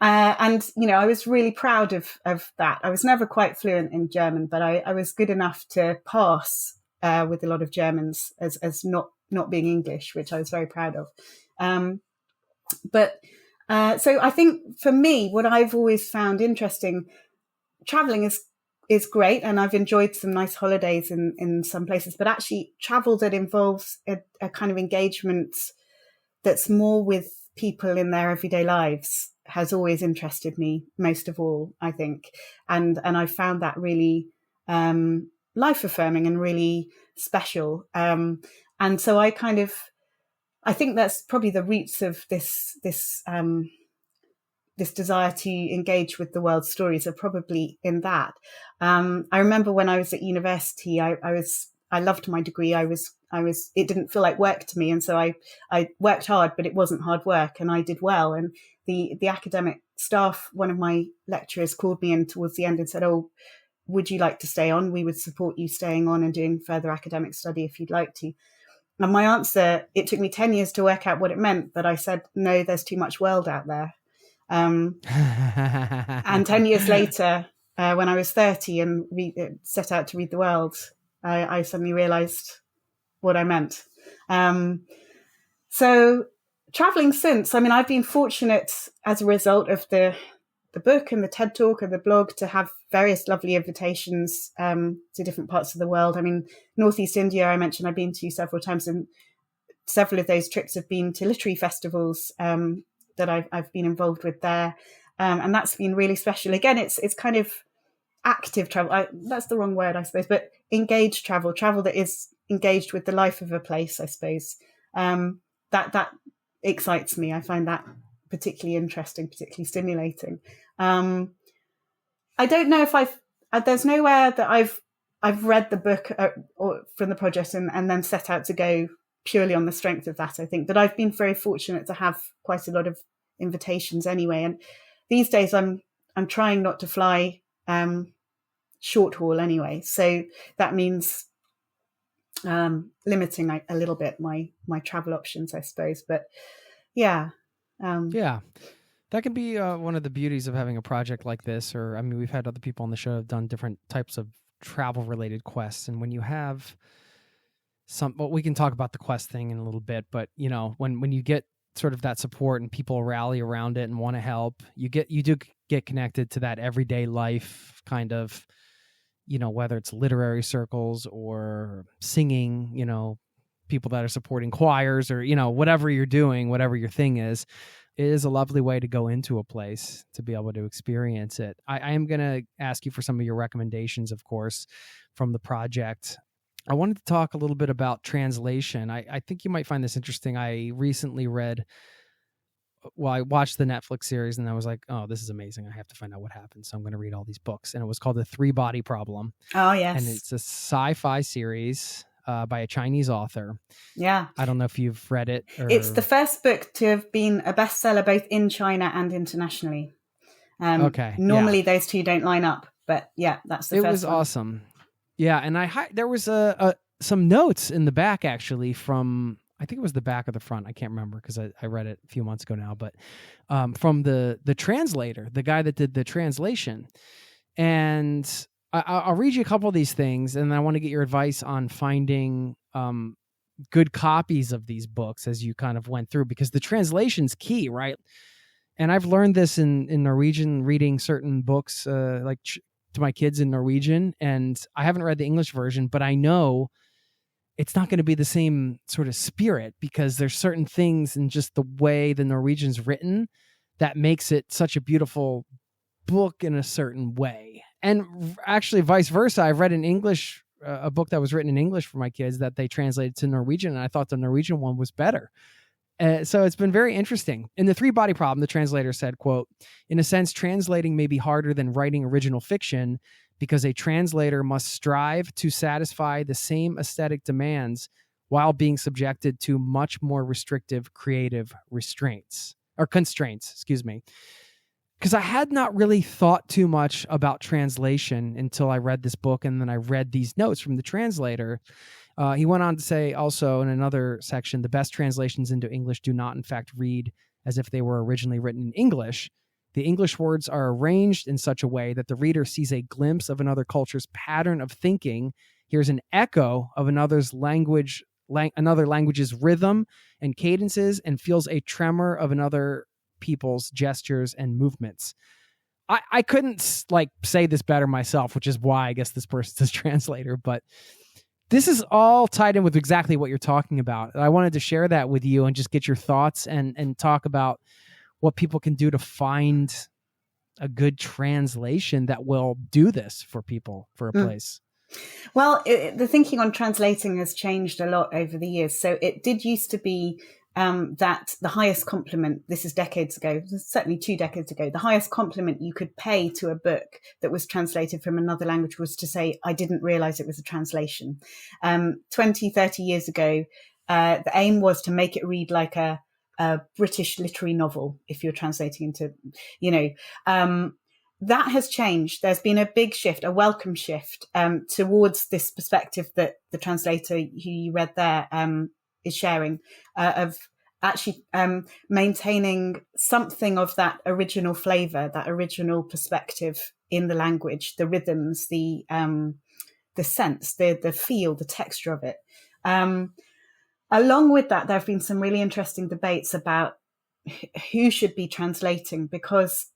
I was really proud of that. I was never quite fluent in German, but I was good enough to pass with a lot of Germans as not being English, which I was very proud of. So I think for me, what I've always found interesting, traveling is great, and I've enjoyed some nice holidays in some places, but actually travel that involves a kind of engagement that's more with people in their everyday lives has always interested me most of all, I think. And I found that really life affirming and really special. And so I think that's probably the roots of this desire to engage with the world's stories are probably in that. I remember when I was at university, I loved my degree. It didn't feel like work to me. And so I worked hard, but it wasn't hard work, and I did well. And the academic staff, one of my lecturers called me in towards the end and said, "Oh, would you like to stay on? We would support you staying on and doing further academic study if you'd like to." And my answer, it took me 10 years to work out what it meant, but I said, "No, there's too much world out there." And 10 years later, when I was 30 and set out to read the world, I suddenly realized what I meant. So traveling since, I've been fortunate as a result of the book and the TED Talk and the blog to have various lovely invitations to different parts of the world. Northeast India, I mentioned I've been to several times, and several of those trips have been to literary festivals that I've been involved with there. And that's been really special. Again, it's kind of active travel. That's the wrong word, I suppose, but engaged travel that is engaged with the life of a place, I suppose. That excites me. I find that particularly interesting, particularly stimulating. I don't know if there's nowhere that I've read the book or from the project and then set out to go purely on the strength of that, I think. But I've been very fortunate to have quite a lot of invitations anyway. And these days I'm trying not to fly short haul anyway. So that means limiting a little bit my travel options, I suppose. But yeah. Yeah. That can be one of the beauties of having a project like this, or, we've had other people on the show have done different types of travel related quests. And when you have we can talk about the quest thing in a little bit, but when you get sort of that support and people rally around it and want to help, you do get connected to that everyday life kind of, whether it's literary circles or singing, people that are supporting choirs or, whatever you're doing, whatever your thing is. It is a lovely way to go into a place to be able to experience it. I am going to ask you for some of your recommendations, of course, from the project. I wanted to talk a little bit about translation. I think you might find this interesting. I recently I watched the Netflix series and I was like, oh, this is amazing. I have to find out what happened. So I'm going to read all these books. And it was called The Three Body Problem. Oh, yes. And it's a sci-fi series. by a Chinese author. Yeah. I don't know if you've read it. It's the first book to have been a bestseller both in China and internationally. Normally those two don't line up, but yeah, that's the first one. It was awesome. Yeah, and there was some notes in the back actually from, I think it was the back or the front. I can't remember because I read it a few months ago now, but from the translator, the guy that did the translation. And I'll read you a couple of these things, and I want to get your advice on finding good copies of these books as you kind of went through, because the translation's key, right? And I've learned this in Norwegian, reading certain books to my kids in Norwegian, and I haven't read the English version, but I know it's not going to be the same sort of spirit, because there's certain things in just the way the Norwegian's written that makes it such a beautiful book in a certain way. And actually vice versa. I've read in English, a book that was written in English for my kids that they translated to Norwegian, and I thought the Norwegian one was better. So it's been very interesting. In The Three-Body Problem, the translator said, quote, "In a sense, translating may be harder than writing original fiction, because a translator must strive to satisfy the same aesthetic demands while being subjected to much more restrictive creative constraints, excuse me." Because I had not really thought too much about translation until I read this book, and then I read these notes from the translator. He went on to say also in another section, the best translations into English do not in fact read as if they were originally written in English. The English words are arranged in such a way that the reader sees a glimpse of another culture's pattern of thinking, hears an echo of another language's rhythm and cadences, and feels a tremor of another people's gestures and movements. I couldn't say this better myself, which is why I guess this person's a translator, but this is all tied in with exactly what you're talking about. I wanted to share that with you and just get your thoughts and talk about what people can do to find a good translation that will do this for people, for a place. Well, the thinking on translating has changed a lot over the years. So it did used to be that the highest compliment, this is decades ago, certainly 2 decades ago, the highest compliment you could pay to a book that was translated from another language was to say, "I didn't realize it was a translation." 20, 30 years ago, the aim was to make it read like a British literary novel, if you're translating into, that has changed. There's been a big shift, a welcome shift towards this perspective that the translator who you read there is sharing, of actually maintaining something of that original flavor, that original perspective in the language, the rhythms, the sense, the feel, the texture of it. Along with that, there have been some really interesting debates about who should be translating, because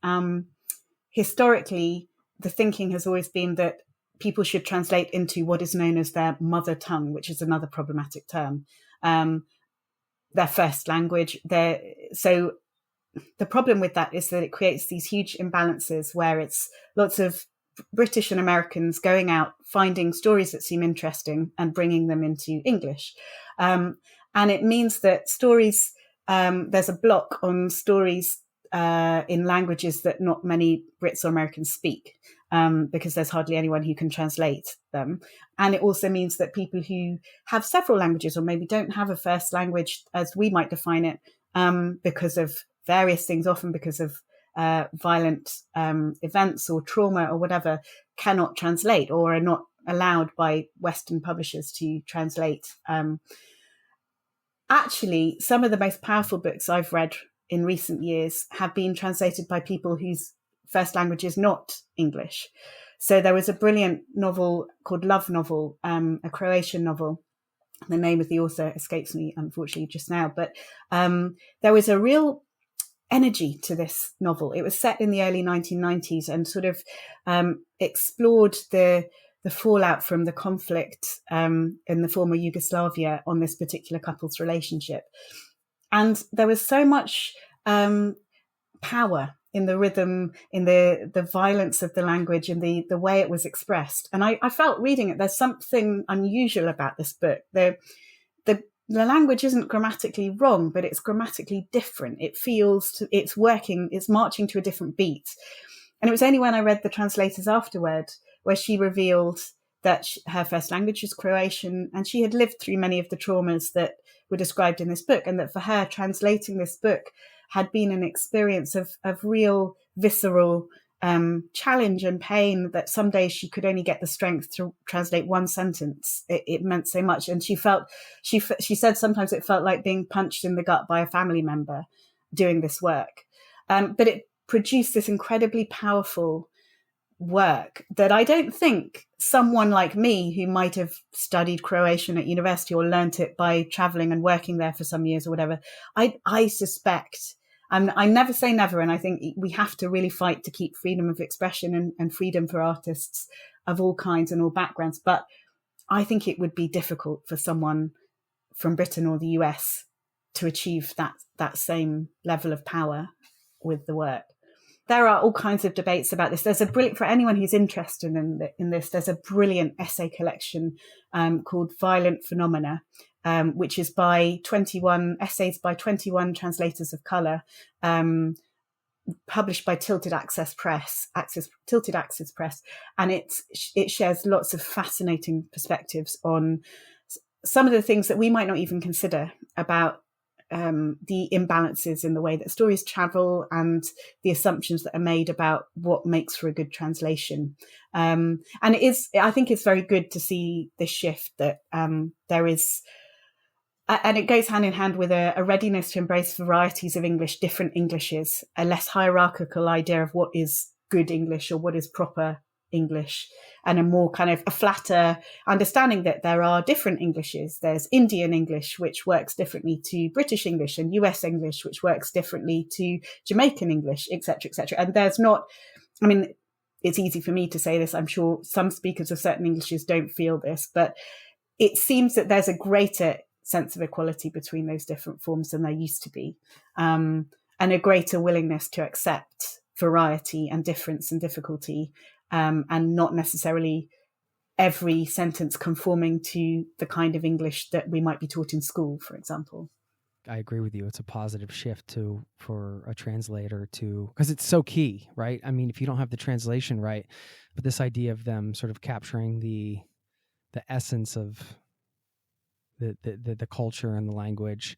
historically, the thinking has always been that people should translate into what is known as their mother tongue, which is another problematic term, their first language. So the problem with that is that it creates these huge imbalances where it's lots of British and Americans going out, finding stories that seem interesting and bringing them into English. And it means that stories, there's a block on stories in languages that not many Brits or Americans speak, because there's hardly anyone who can translate them. And it also means that people who have several languages, or maybe don't have a first language as we might define it, because of various things, often because of violent events or trauma or whatever, cannot translate or are not allowed by Western publishers to translate. Actually, some of the most powerful books I've read in recent years have been translated by people whose first language is not English. So there was a brilliant novel called Love Novel, a Croatian novel. The name of the author escapes me, unfortunately, just now. But there was a real energy to this novel. It was set in the early 1990s and sort of explored the fallout from the conflict in the former Yugoslavia on this particular couple's relationship. And there was so much power in the rhythm, in the violence of the language, and the way it was expressed. And I felt reading it, there's something unusual about this book. The language isn't grammatically wrong, but it's grammatically different. It feels, it's working, it's marching to a different beat. And it was only when I read the translators afterward where she revealed that her first language was Croatian, and she had lived through many of the traumas that were described in this book, and that for her, translating this book had been an experience of real visceral challenge and pain, that some days she could only get the strength to translate one sentence. It meant so much. And she said sometimes it felt like being punched in the gut by a family member doing this work. But it produced this incredibly powerful work that I don't think someone like me, who might have studied Croatian at university or learnt it by traveling and working there for some years or whatever, I suspect, I never say never, and I think we have to really fight to keep freedom of expression and freedom for artists of all kinds and all backgrounds. But I think it would be difficult for someone from Britain or the US to achieve that same level of power with the work. There are all kinds of debates about this. There's a brilliant, for anyone who's interested in this, there's a brilliant essay collection called Violent Phenomena, which is by 21 essays by 21 translators of colour, published by Tilted Access Press, and it shares lots of fascinating perspectives on some of the things that we might not even consider about the imbalances in the way that stories travel and the assumptions that are made about what makes for a good translation. And I think it's very good to see this shift, that there is, and it goes hand in hand with a readiness to embrace varieties of English, different Englishes, a less hierarchical idea of what is good English or what is proper English, and a more kind of a flatter understanding that there are different Englishes. There's Indian English, which works differently to British English, and US English, which works differently to Jamaican English, etc., etc. And there's not, I mean, it's easy for me to say this. I'm sure some speakers of certain Englishes don't feel this, but it seems that there's a greater sense of equality between those different forms than there used to be, and a greater willingness to accept variety and difference and difficulty, and not necessarily every sentence conforming to the kind of English that we might be taught in school, for example. I agree with you. It's a positive shift for a translator because it's so key, right? I mean, if you don't have the translation right, but this idea of them sort of capturing the essence of the culture and the language,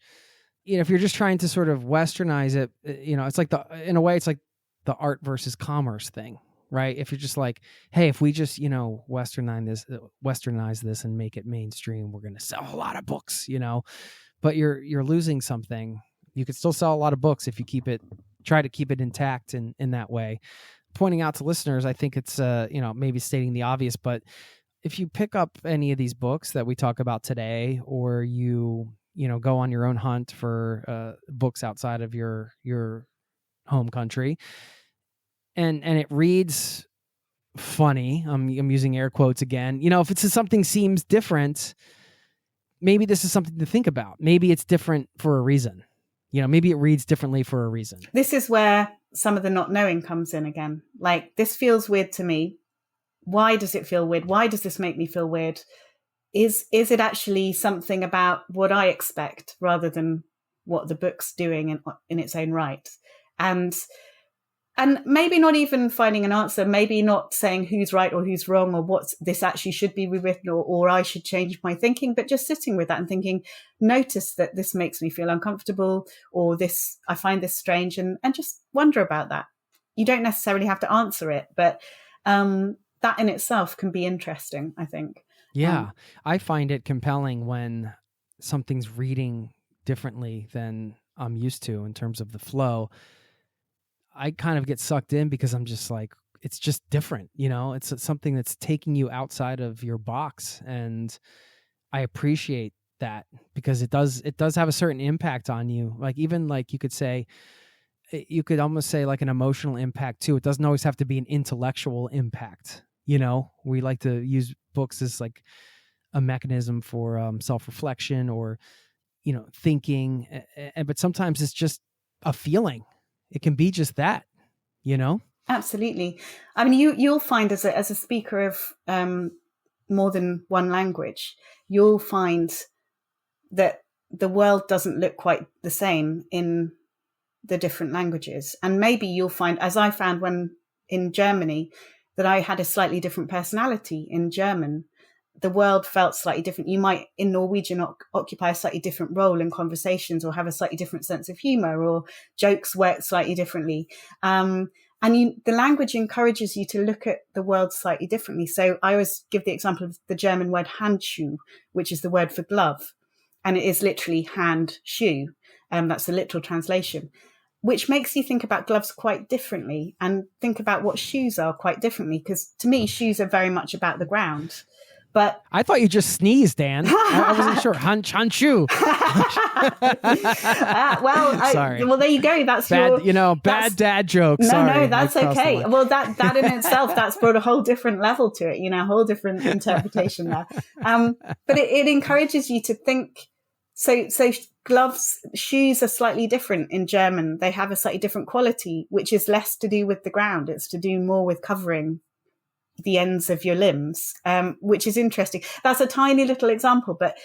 if you're just trying to sort of westernize it, it's like in a way, it's like the art versus commerce thing, right? If you're just like, hey, if we just, westernize this and make it mainstream, we're going to sell a lot of books, but you're losing something. You could still sell a lot of books if you try to keep it intact in that way. Pointing out to listeners, I think it's, maybe stating the obvious, but if you pick up any of these books that we talk about today, or you go on your own hunt for books outside of your home country, and it reads funny, I'm using air quotes again, if it's something seems different, maybe this is something to think about. Maybe it's different for a reason. Maybe it reads differently for a reason. This is where some of the not knowing comes in again. Like, this feels weird to me. Why does it feel weird? Why does this make me feel weird? Is it actually something about what I expect rather than what the book's doing in its own right? And maybe not even finding an answer, maybe not saying who's right or who's wrong, or what this actually should be rewritten, or I should change my thinking, but just sitting with that and thinking, notice that this makes me feel uncomfortable, or this, I find this strange, and just wonder about that. You don't necessarily have to answer it, but that in itself can be interesting, I think. Yeah, I find it compelling when something's reading differently than I'm used to in terms of the flow. I kind of get sucked in because I'm just like, it's just different, it's something that's taking you outside of your box. And I appreciate that because it does have a certain impact on you. Like, even like you could almost say like an emotional impact too. It doesn't always have to be an intellectual impact. We like to use books as like a mechanism for self-reflection or, thinking. But sometimes it's just a feeling. It can be just that, Absolutely. I mean, you'll find as a speaker of more than one language, you'll find that the world doesn't look quite the same in the different languages. And maybe you'll find, as I found when in Germany, that I had a slightly different personality in German. the world felt slightly different. You might in Norwegian occupy a slightly different role in conversations, or have a slightly different sense of humor, or jokes work slightly differently. And the language encourages you to look at the world slightly differently. So I always give the example of the German word Handschuh, which is the word for glove. And it is literally hand shoe. That's the literal translation, which makes you think about gloves quite differently and think about what shoes are quite differently. Because to me, shoes are very much about the ground. But I thought you just sneezed, Dan. I wasn't sure. Hanshu. Sorry. Well, there you go. That's bad. Bad dad jokes. No, that's okay. Well, that in itself, that's brought a whole different level to it. A whole different interpretation there. But it encourages you to think. So gloves, shoes are slightly different in German. They have a slightly different quality, which is less to do with the ground. It's to do more with covering the ends of your limbs, which is interesting. That's a tiny little example, but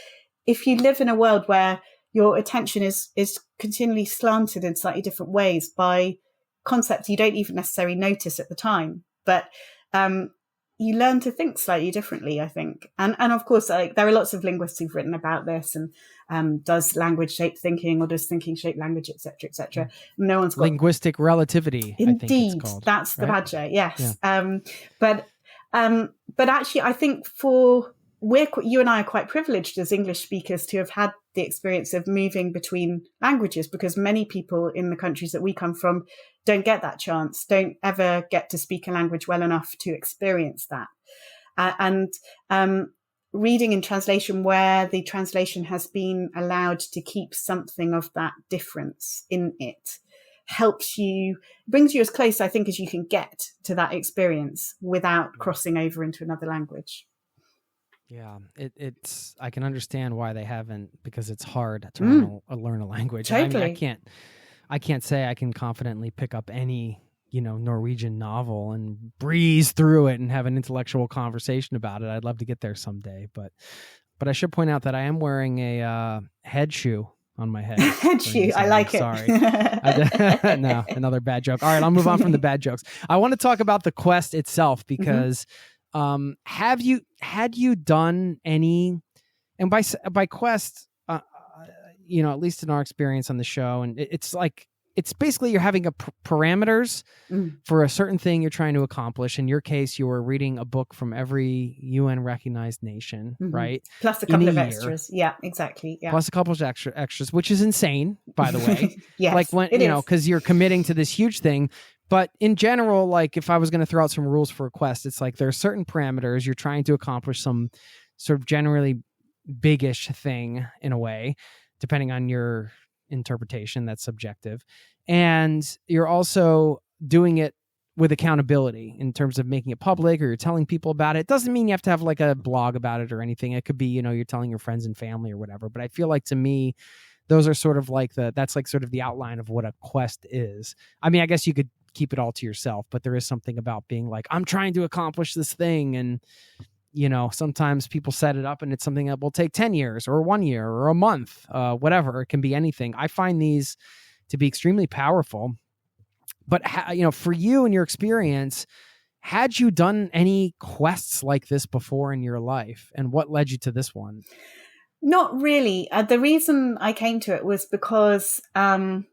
if you live in a world where your attention is continually slanted in slightly different ways by concepts you don't even necessarily notice at the time, but you learn to think slightly differently, I think. And of course, there are lots of linguists who've written about this, and does language shape thinking, or does thinking shape language, et cetera, et cetera. No one's got linguistic relativity. Indeed, I think it's called, that's the right? badger. Yes. Yeah. But actually, I think you and I are quite privileged as English speakers to have had the experience of moving between languages, because many people in the countries that we come from don't get that chance, don't ever get to speak a language well enough to experience that. Reading in translation, where the translation has been allowed to keep something of that difference in it, brings you as close, I think, as you can get to that experience without crossing over into another language. Yeah, I can understand why they haven't, because it's hard to learn a language. Totally. I mean, I can't say I can confidently pick up any, Norwegian novel and breeze through it and have an intellectual conversation about it. I'd love to get there someday, but I should point out that I am wearing a head shoe on my head. Head shoe, I like it. Sorry. No, another bad joke. All right, I'll move on from the bad jokes. I want to talk about the quest itself, because had you done any, and by quest, at least in our experience on the show, and it's basically you're having parameters for a certain thing you're trying to accomplish. In your case, you were reading a book from every UN recognized nation, right? Plus a couple of extras. Yeah, exactly. Yeah. Plus a couple of extras, which is insane, by the way. Yes, like when, because you're committing to this huge thing. But in general, like if I was going to throw out some rules for a quest, it's like there are certain parameters. You're trying to accomplish some sort of generally biggish thing in a way, depending on your interpretation. That's subjective. And you're also doing it with accountability in terms of making it public, or you're telling people about it. It doesn't mean you have to have like a blog about it or anything. It could be, you're telling your friends and family or whatever. But I feel like, to me, those are sort of like that's like sort of the outline of what a quest is. I mean, I guess you could keep it all to yourself, but there is something about being like, I'm trying to accomplish this thing. And, sometimes people set it up and it's something that will take 10 years or 1 year or a month, whatever. It can be anything. I find these to be extremely powerful. But, for you and your experience, had you done any quests like this before in your life? And what led you to this one? Not really. The reason I came to it was because in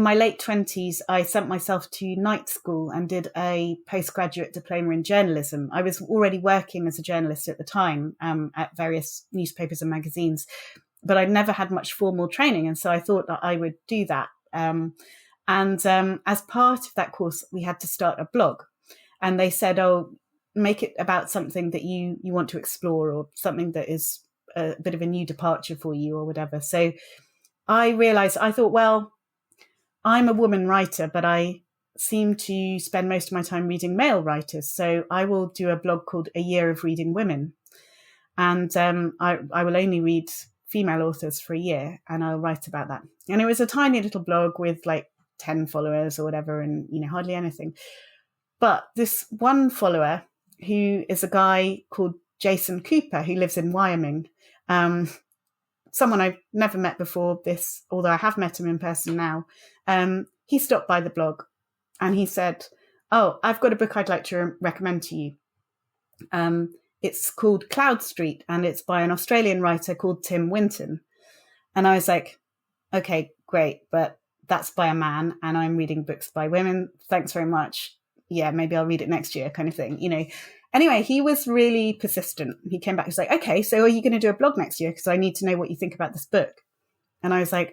my late 20s, I sent myself to night school and did a postgraduate diploma in journalism. I was already working as a journalist at the time at various newspapers and magazines, but I'd never had much formal training. And so I thought that I would do that. As part of that course, we had to start a blog. And they said, make it about something that you want to explore, or something that is a bit of a new departure for you or whatever. So I realized, I thought, well, I'm a woman writer, but I seem to spend most of my time reading male writers. So I will do a blog called A Year of Reading Women. And I will only read female authors for a year, and I'll write about that. And it was a tiny little blog with like 10 followers or whatever, and, hardly anything. But this one follower, who is a guy called Jason Cooper, who lives in Wyoming, someone I've never met before this, although I have met him in person now. He stopped by the blog and he said, I've got a book I'd like to recommend to you. It's called Cloud Street, and it's by an Australian writer called Tim Winton. And I was like, okay, great, but that's by a man, and I'm reading books by women. Thanks very much. Yeah, maybe I'll read it next year, kind of thing, you know. Anyway, he was really persistent. He came back, he was like, okay, so are you going to do a blog next year? Because I need to know what you think about this book. And I was like,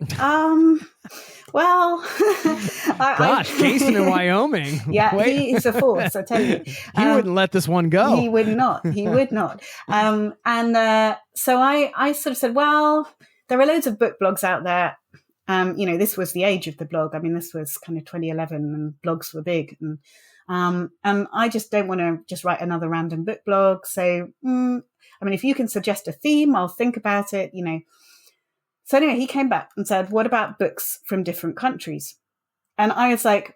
well, gosh, Jason in Wyoming. Yeah, he's a force, I tell you. He wouldn't let this one go. He would not. He would not. So I sort of said, well, there are loads of book blogs out there. You know, this was the age of the blog. I mean, this was kind of 2011 and blogs were big. And I just don't want to just write another random book blog. So, I mean, if you can suggest a theme, I'll think about it, you know. So anyway, he came back and said, what about books from different countries? And I was like,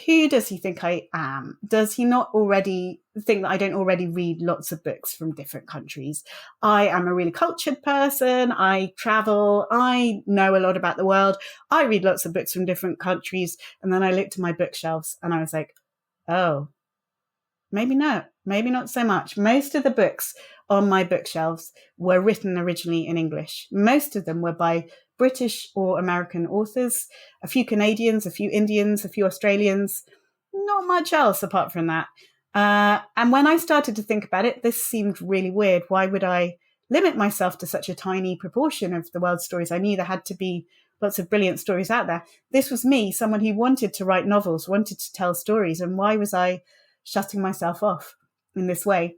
who does he think I am? Does he not already think that I don't already read lots of books from different countries? I am a really cultured person. I travel. I know a lot about the world. I read lots of books from different countries. And then I looked at my bookshelves and I was like, oh, maybe not so much. Most of the books on my bookshelves were written originally in English. Most of them were by British or American authors, a few Canadians, a few Indians, a few Australians, not much else apart from that. And when I started to think about it, this seemed really weird. Why would I limit myself to such a tiny proportion of the world's stories? I knew there had to be lots of brilliant stories out there. This was me, someone who wanted to write novels, wanted to tell stories. And why was I shutting myself off in this way?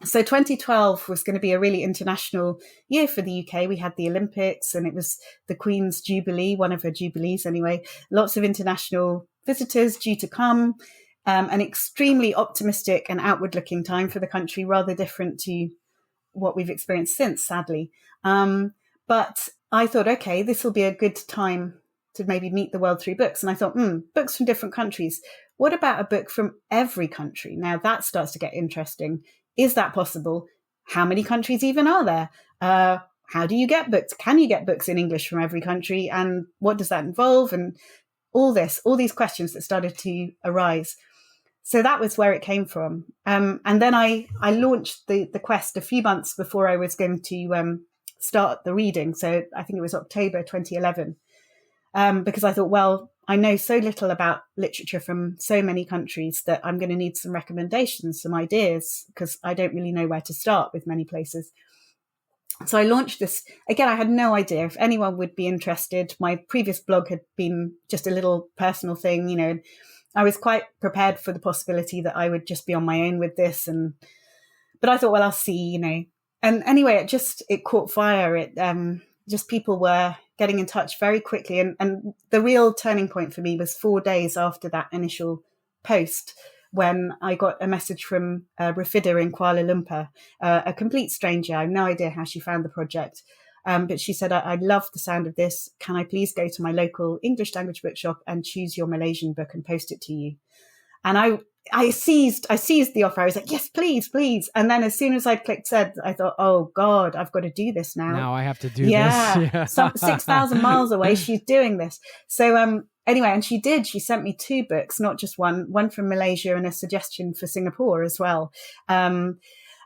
So 2012 was going to be a really international year for the UK. We had the Olympics and it was the Queen's Jubilee, one of her Jubilees anyway. Lots of international visitors due to come. An extremely optimistic and outward-looking time for the country, rather different to what we've experienced since, sadly. But I thought, okay, this will be a good time to maybe meet the world through books. And I thought, books from different countries. What about a book from every country? Now that starts to get interesting. Is that possible? How many countries even are there? How do you get books? Can you get books in English from every country? And what does that involve? And all these questions that started to arise. So that was where it came from. And then I launched the quest a few months before I was going to start the reading. So I think it was October 2011, because I thought, well, I know so little about literature from so many countries that I'm going to need some recommendations, some ideas, because I don't really know where to start with many places. So I launched this. Again, I had no idea if anyone would be interested. My previous blog had been just a little personal thing, you know. I was quite prepared for the possibility that I would just be on my own with this. But I thought, well, I'll see, you know. And anyway, it caught fire. It just people were getting in touch very quickly. And the real turning point for me was 4 days after that initial post, when I got a message from Rafida in Kuala Lumpur, a complete stranger. I have no idea how she found the project. But she said, I love the sound of this. Can I please go to my local English language bookshop and choose your Malaysian book and post it to you? And I seized the offer. I was like, yes, please, please. And then as soon as I clicked send, I thought, oh God, I've got to do this now. Now I have to do this. Yeah. 6,000 miles away, she's doing this. So anyway, and she did. She sent me 2 books, not just one from Malaysia and a suggestion for Singapore as well. And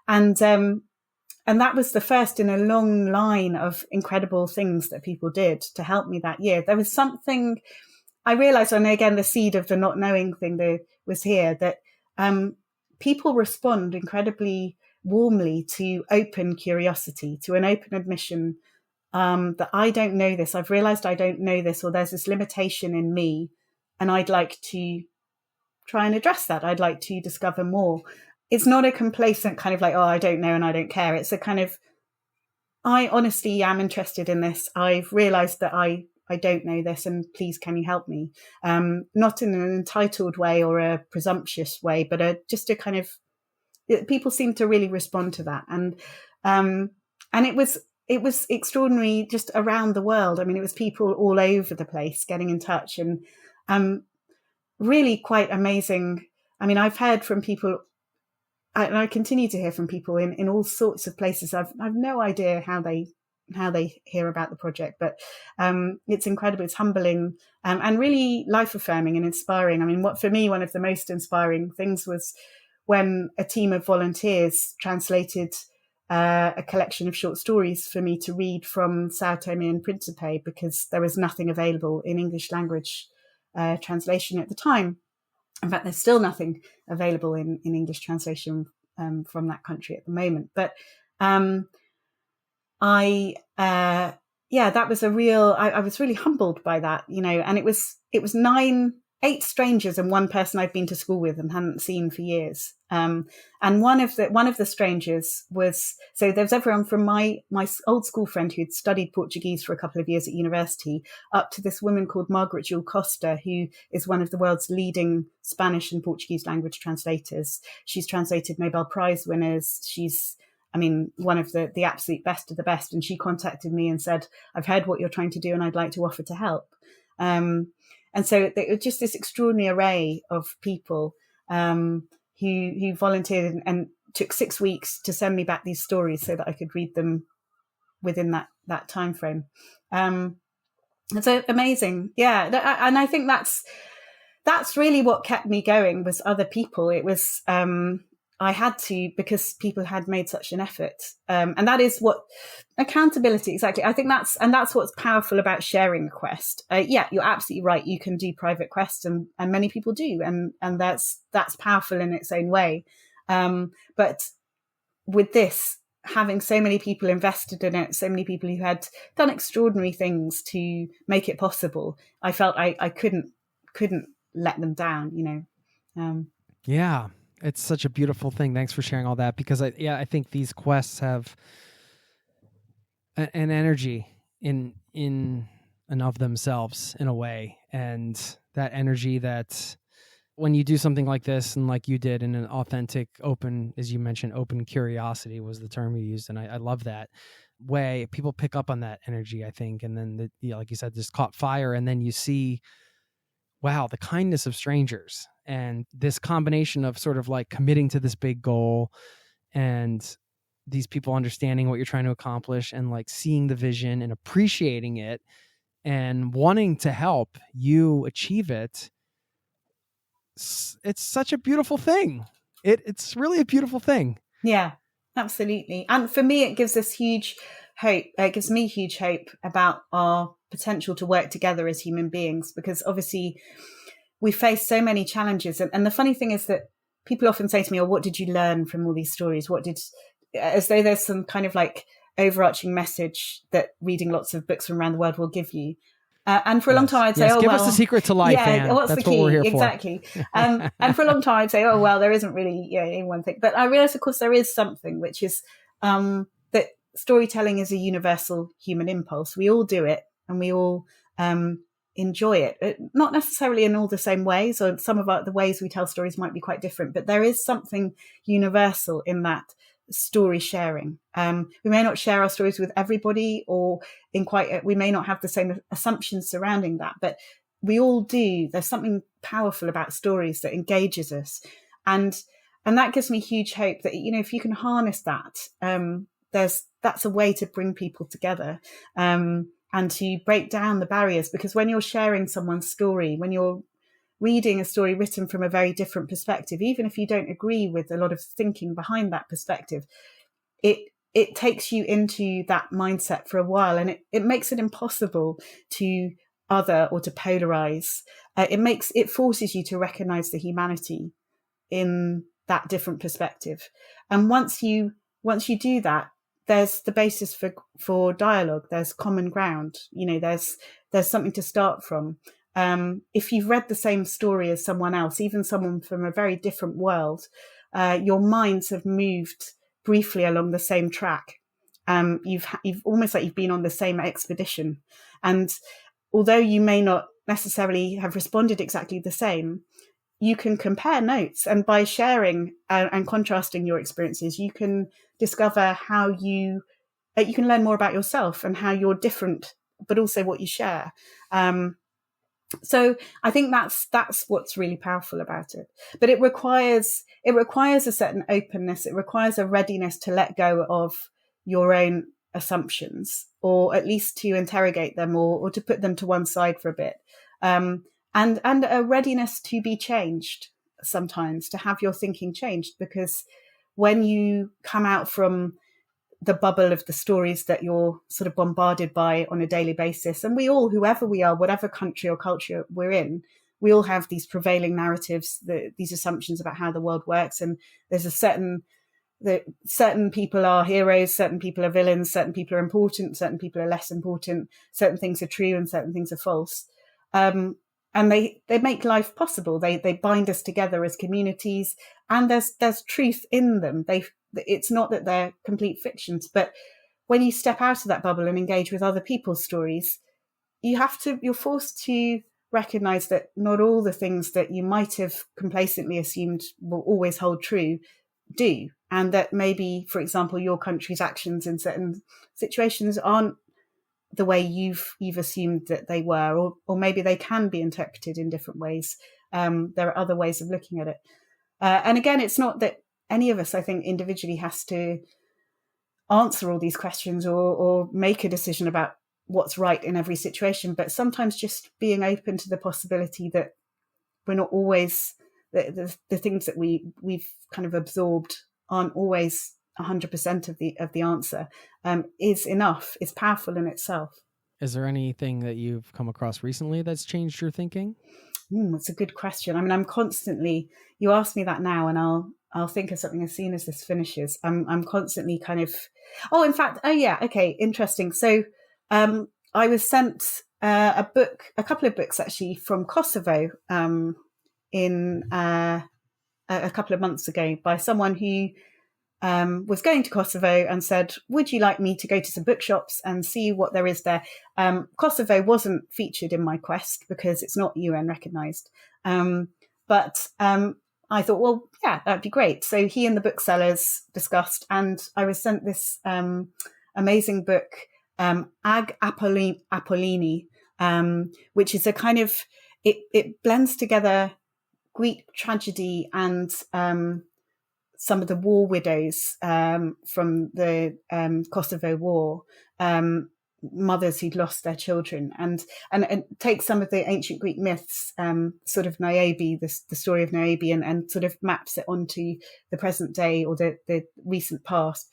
that was the first in a long line of incredible things that people did to help me that year. There was something I realized, and again, the seed of the not knowing thing that was here, that people respond incredibly warmly to open curiosity, to an open admission that I don't know this. I've realized I don't know this, or there's this limitation in me, and I'd like to try and address that. I'd like to discover more. It's not a complacent kind of like, oh, I don't know and I don't care. It's a kind of, I honestly am interested in this. I've realized that I don't know this, and please, can you help me? Not in an entitled way or a presumptuous way, but just a kind of, people seem to really respond to that. And it was extraordinary just around the world. I mean, it was people all over the place getting in touch, and really quite amazing. I mean, I've heard from people, and I continue to hear from people in all sorts of places. I've no idea how they hear about the project, but it's incredible. It's humbling and really life affirming and inspiring. I mean, for me, one of the most inspiring things was when a team of volunteers translated a collection of short stories for me to read from Sao Tome and Principe, because there was nothing available in English language translation at the time. In fact, there's still nothing available in English translation from that country at the moment. But that was a real, I was really humbled by that, and it was 8 strangers and one person I'd been to school with and hadn't seen for years. And one of the strangers was, so there was everyone from my old school friend who'd studied Portuguese for a couple of years at university, up to this woman called Margaret Jewel Costa, who is one of the world's leading Spanish and Portuguese language translators. She's translated Nobel Prize winners. She's, one of the absolute best of the best. And she contacted me and said, I've heard what you're trying to do and I'd like to offer to help. And so it was just this extraordinary array of people who volunteered and took 6 weeks to send me back these stories so that I could read them within that time frame. And so amazing. Yeah. And I think that's really what kept me going, was other people. It was, I had to, because people had made such an effort. And that is what accountability, exactly. I think that's what's powerful about sharing a quest. Yeah, you're absolutely right. You can do private quests and many people do. And that's powerful in its own way. But with this, having so many people invested in it, so many people who had done extraordinary things to make it possible, I felt I couldn't let them down, Yeah. It's such a beautiful thing. Thanks for sharing all that, because I think these quests have an energy in and of themselves in a way. And that energy that when you do something like this, and like you did, in an authentic, open, as you mentioned, open curiosity was the term you used. And I love that way. People pick up on that energy, I think. And then, like you said, just caught fire. And then you see, wow, the kindness of strangers. And this combination of sort of like committing to this big goal and these people understanding what you're trying to accomplish and like seeing the vision and appreciating it and wanting to help you achieve it. It's such a beautiful thing. It's really a beautiful thing. Yeah, absolutely. And for me, it gives us huge hope. It gives me huge hope about our potential to work together as human beings, because obviously we face so many challenges. And the funny thing is that people often say to me, what did you learn from all these stories? As though there's some kind of like overarching message that reading lots of books from around the world will give you. And for a long time, I'd say, give us the secret to life, Anne. What's That's the key? What we're here exactly. For. And for a long time, I'd say, there isn't really any one thing. But I realized, of course, there is something, which is that storytelling is a universal human impulse. We all do it, and we all enjoy it, not necessarily in all the same ways, or some of the ways we tell stories might be quite different, but there is something universal in that story sharing. We may not share our stories with everybody, or we may not have the same assumptions surrounding that, but we all do. There's something powerful about stories that engages us, and that gives me huge hope that if you can harness that, that's a way to bring people together. And to break down the barriers, because when you're sharing someone's story, when you're reading a story written from a very different perspective, even if you don't agree with a lot of thinking behind that perspective, it takes you into that mindset for a while, and it makes it impossible to other or to polarize. It forces you to recognize the humanity in that different perspective. And once you do that, there's the basis for dialogue. There's common ground. There's something to start from. If you've read the same story as someone else, even someone from a very different world, your minds have moved briefly along the same track. You've almost like you've been on the same expedition. And although you may not necessarily have responded exactly the same, you can compare notes, and by sharing and contrasting your experiences, you can discover how you can learn more about yourself and how you're different, but also what you share. So I think that's what's really powerful about it. But it requires a certain openness. It requires a readiness to let go of your own assumptions, or at least to interrogate them, or to put them to one side for a bit. And a readiness to be changed. sometimes to have your thinking changed, because when you come out from the bubble of the stories that you're sort of bombarded by on a daily basis, and we all, whoever we are, whatever country or culture we're in, we all have these prevailing narratives, these assumptions about how the world works. And there's certain people are heroes, certain people are villains, certain people are important, certain people are less important, certain things are true and certain things are false. And they make life possible. They bind us together as communities, and there's truth in them. It's not that they're complete fictions, but when you step out of that bubble and engage with other people's stories, you're forced to recognize that not all the things that you might have complacently assumed will always hold true do. And that maybe, for example, your country's actions in certain situations aren't the way you've assumed that they were, or maybe they can be interpreted in different ways. There are other ways of looking at it. And again, it's not that any of us, I think, individually has to answer all these questions or make a decision about what's right in every situation, but sometimes just being open to the possibility that we're not always, the things that we've kind of absorbed aren't always 100% of the answer, is enough. It's powerful in itself. Is there anything that you've come across recently that's changed your thinking? That's a good question. I mean, I'm constantly, you ask me that now, and I'll think of something as soon as this finishes. I'm constantly kind of, interesting. So I was sent a couple of books actually from Kosovo in a couple of months ago by someone who was going to Kosovo and said, would you like me to go to some bookshops and see what there is there? Kosovo wasn't featured in my quest because it's not UN recognized. But I thought, well, yeah, that'd be great. So he and the booksellers discussed, and I was sent this amazing book, Ag Apollini, which is a kind of, it blends together Greek tragedy and some of the war widows from the Kosovo War, mothers who'd lost their children, and take some of the ancient Greek myths, sort of Niobe, the story of Niobe, and sort of maps it onto the present day or the recent past.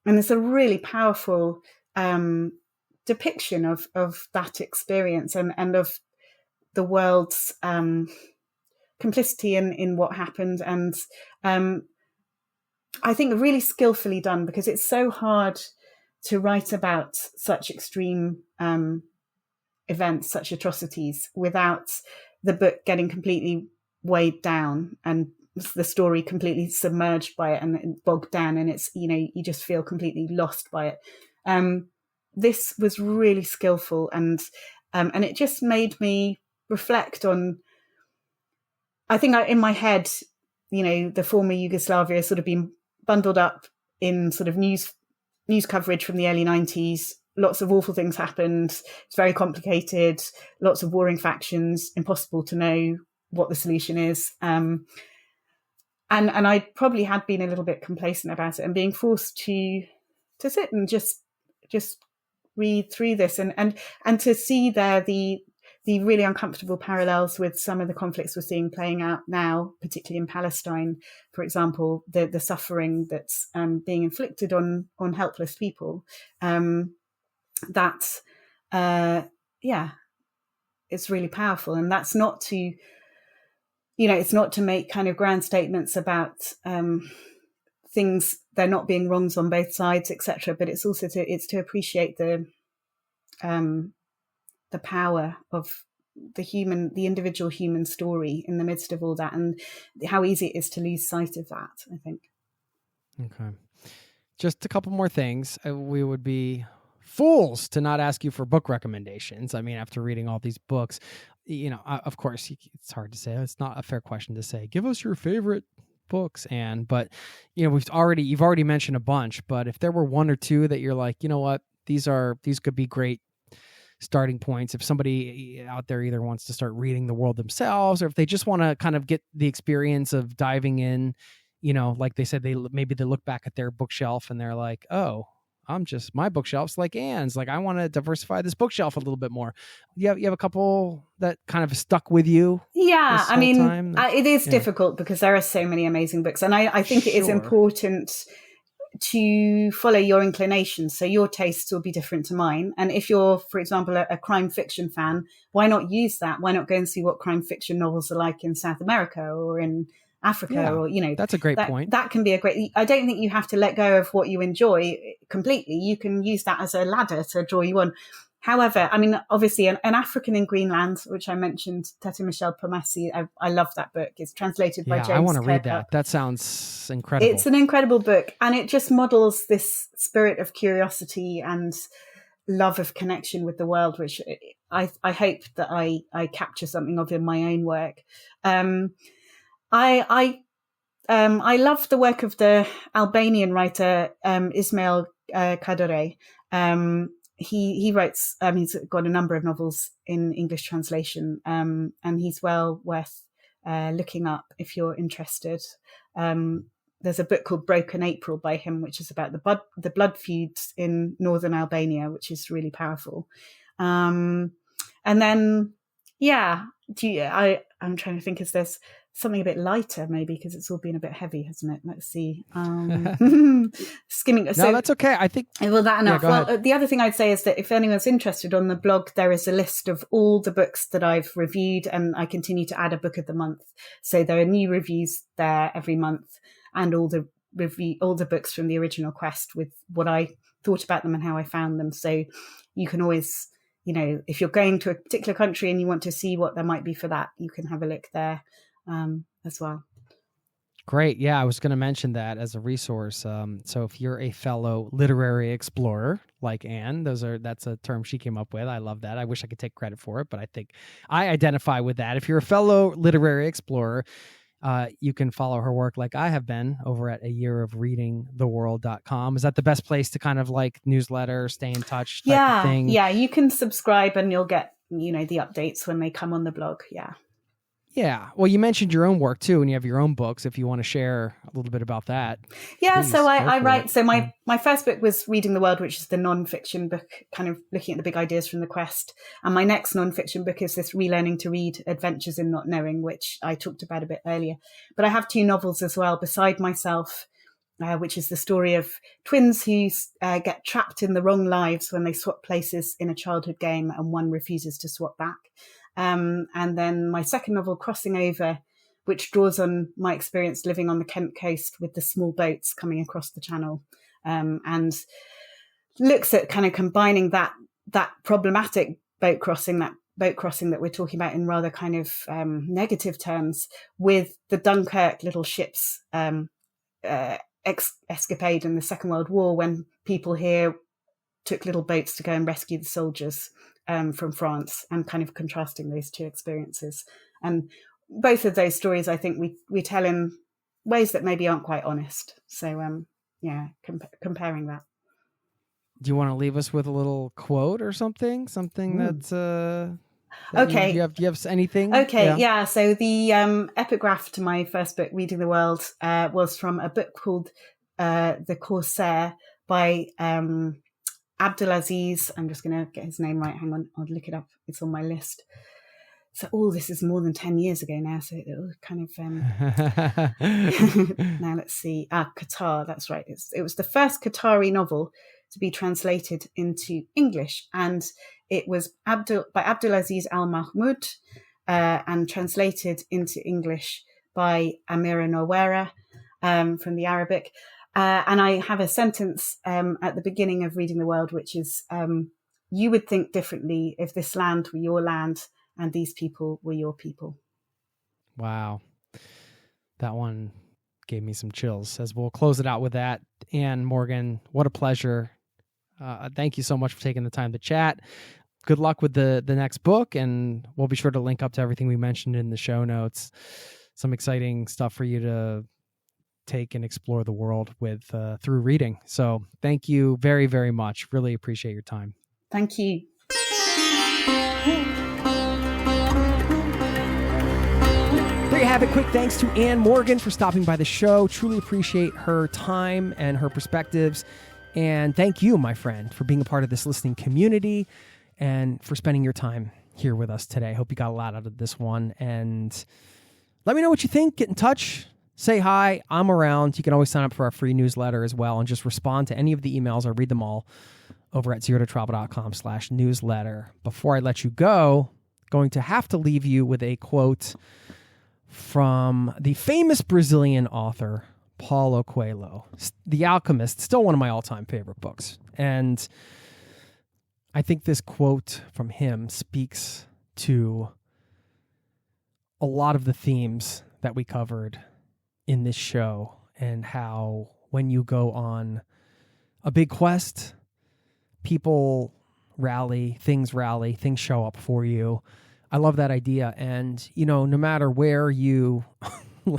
And there's a really powerful depiction of that experience and of the world's complicity in what happened, and I think really skillfully done, because it's so hard to write about such extreme events, such atrocities, without the book getting completely weighed down and the story completely submerged by it and bogged down, and it's, you just feel completely lost by it. This was really skillful, and it just made me reflect on, I think in my head, the former Yugoslavia has sort of been bundled up in sort of news coverage from the early 90s. Lots of awful things happened. It's very complicated. Lots of warring factions. Impossible to know what the solution is. And I probably had been a little bit complacent about it, and being forced to sit and just read through this and to see there the really uncomfortable parallels with some of the conflicts we're seeing playing out now, particularly in Palestine, for example, the suffering that's being inflicted on helpless people. It's really powerful. And that's not to, it's not to make kind of grand statements about things, there not being wrongs on both sides, etc. But it's also to appreciate the power of the individual human story in the midst of all that, and how easy it is to lose sight of that, I think. Okay. Just a couple more things. We would be fools to not ask you for book recommendations. I mean, after reading all these books, of course, it's hard to say. It's not a fair question to say, give us your favorite books, Anne. But, you've already mentioned a bunch, but if there were one or two that you're like, you know what, these could be great starting points if somebody out there either wants to start reading the world themselves, or if they just want to kind of get the experience of diving in, like they said, maybe they look back at their bookshelf and they're like, oh, my bookshelf's like Anne's. Like, I want to diversify this bookshelf a little bit more. You have a couple that kind of stuck with you. Yeah, I mean, it is Yeah. difficult because there are so many amazing books, and I think it is Sure. important to follow your inclinations. So your tastes will be different to mine. And if you're, for example, a crime fiction fan, why not use that? Why not go and see what crime fiction novels are like in South America or in Africa? Yeah, or, that's a great point. That can be a great, I don't think you have to let go of what you enjoy completely. You can use that as a ladder to draw you on. However, I mean, obviously, an African in Greenland, which I mentioned, Tete Michel Pomasi, I love that book. It's translated by James I want to read Kirkup. that. That sounds incredible. It's an incredible book, and it just models this spirit of curiosity and love of connection with the world, which I hope that I capture something of in my own work. I love the work of the Albanian writer Ismail Kadare. He writes, he's got a number of novels in English translation, and he's well worth looking up if you're interested. There's a book called Broken April by him, which is about the blood feuds in northern Albania, which is really powerful. And then, I'm trying to think, is there's something a bit lighter maybe, because it's all been a bit heavy, hasn't it? Let's see. Skimming. No, So, that's okay. I think. well, that enough. Yeah, go ahead. The other thing I'd say is that if anyone's interested, on the blog there is a list of all the books that I've reviewed, and I continue to add a book of the month. So there are new reviews there every month, and all the books from the original quest with what I thought about them and how I found them. So you can always, if you're going to a particular country and you want to see what there might be for that, you can have a look there as well. Great. Yeah, I was going to mention that as a resource. So if you're a fellow literary explorer like Anne, that's a term she came up with. I love that. I wish I could take credit for it, but I think I identify with that. If you're a fellow literary explorer, you can follow her work like I have been over at ayearofreadingtheworld.com. Is that the best place to kind of like newsletter, stay in touch type of thing? Yeah, you can subscribe and you'll get, the updates when they come on the blog. Yeah. Yeah. Well, you mentioned your own work too, and you have your own books. If you want to share a little bit about that. Yeah. Please, so I write, it. so my first book was Reading the World, which is the non-fiction book, kind of looking at the big ideas from the quest. And my next non-fiction book is this Relearning to Read, Adventures in Not Knowing, which I talked about a bit earlier. But I have two novels as well, Beside Myself, which is the story of twins who get trapped in the wrong lives when they swap places in a childhood game and one refuses to swap back. And then my second novel, Crossing Over, which draws on my experience living on the Kent coast with the small boats coming across the channel, and looks at kind of combining that problematic boat crossing that we're talking about in rather kind of negative terms with the Dunkirk little ships escapade in the Second World War, when people here took little boats to go and rescue the soldiers from France, and kind of contrasting those two experiences. And both of those stories, I think we tell in ways that maybe aren't quite honest. So, comparing that. Do you want to leave us with a little quote or something? Something that's... okay. Do you have anything? Okay, yeah. So the epigraph to my first book, Reading the World, was from a book called The Corsair by Abdulaziz. I'm just going to get his name right. Hang on, I'll look it up. It's on my list. So, this is more than 10 years ago now. So it kind of, now let's see. Qatar, that's right. It was the first Qatari novel to be translated into English. And it was by Abdulaziz Al Mahmoud and translated into English by Amira Nawara from the Arabic. And I have a sentence at the beginning of Reading the World, which is, you would think differently if this land were your land and these people were your people. Wow. That one gave me some chills. As we'll close it out with that. Anne Morgan, what a pleasure. Thank you so much for taking the time to chat. Good luck with the next book, and we'll be sure to link up to everything we mentioned in the show notes. Some exciting stuff for you to take and explore the world with through reading. So thank you very, very much. Really appreciate your time. Thank you. There you have it. Quick thanks to Anne Morgan for stopping by the show. Truly appreciate her time and her perspectives. And thank you, my friend, for being a part of this listening community and for spending your time here with us today. I hope you got a lot out of this one. And let me know what you think. Get in touch. Say hi. I'm around. You can always sign up for our free newsletter as well and just respond to any of the emails. I'll read them all over at zerototravel.com/newsletter. Before I let you go, going to have to leave you with a quote from the famous Brazilian author, Paulo Coelho. The Alchemist, still one of my all-time favorite books. And I think this quote from him speaks to a lot of the themes that we covered in this show, and how when you go on a big quest, people rally, things show up for you. I love that idea. And, no matter where you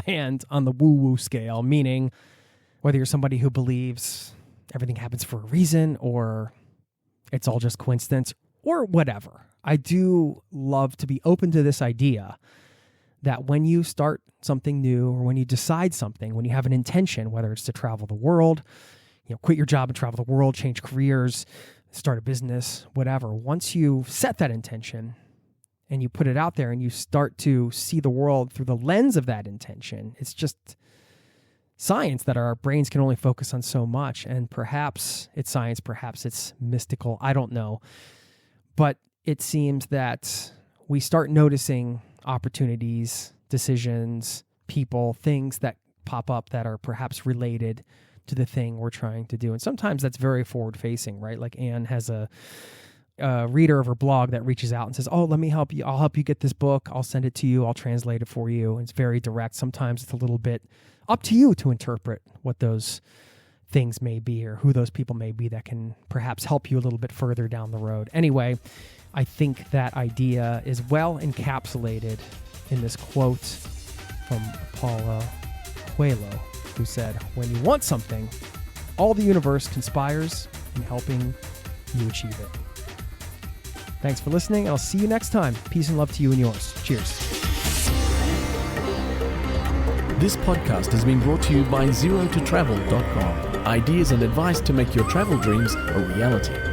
land on the woo-woo scale, meaning whether you're somebody who believes everything happens for a reason or it's all just coincidence or whatever, I do love to be open to this idea that when you start something new or when you decide something, when you have an intention, whether it's to travel the world, quit your job and travel the world, change careers, start a business, whatever, once you set that intention and you put it out there and you start to see the world through the lens of that intention, it's just science that our brains can only focus on so much. And perhaps it's science, perhaps it's mystical, I don't know. But it seems that we start noticing opportunities, decisions, people, things that pop up that are perhaps related to the thing we're trying to do. And sometimes that's very forward-facing, right? Like Anne has a reader of her blog that reaches out and says, let me help you. I'll help you get this book. I'll send it to you. I'll translate it for you. And it's very direct. Sometimes it's a little bit up to you to interpret what those things may be or who those people may be that can perhaps help you a little bit further down the road. Anyway, I think that idea is well encapsulated in this quote from Paulo Coelho, who said, when you want something, all the universe conspires in helping you achieve it. Thanks for listening. I'll see you next time. Peace and love to you and yours. Cheers. This podcast has been brought to you by zerototravel.com. Ideas and advice to make your travel dreams a reality.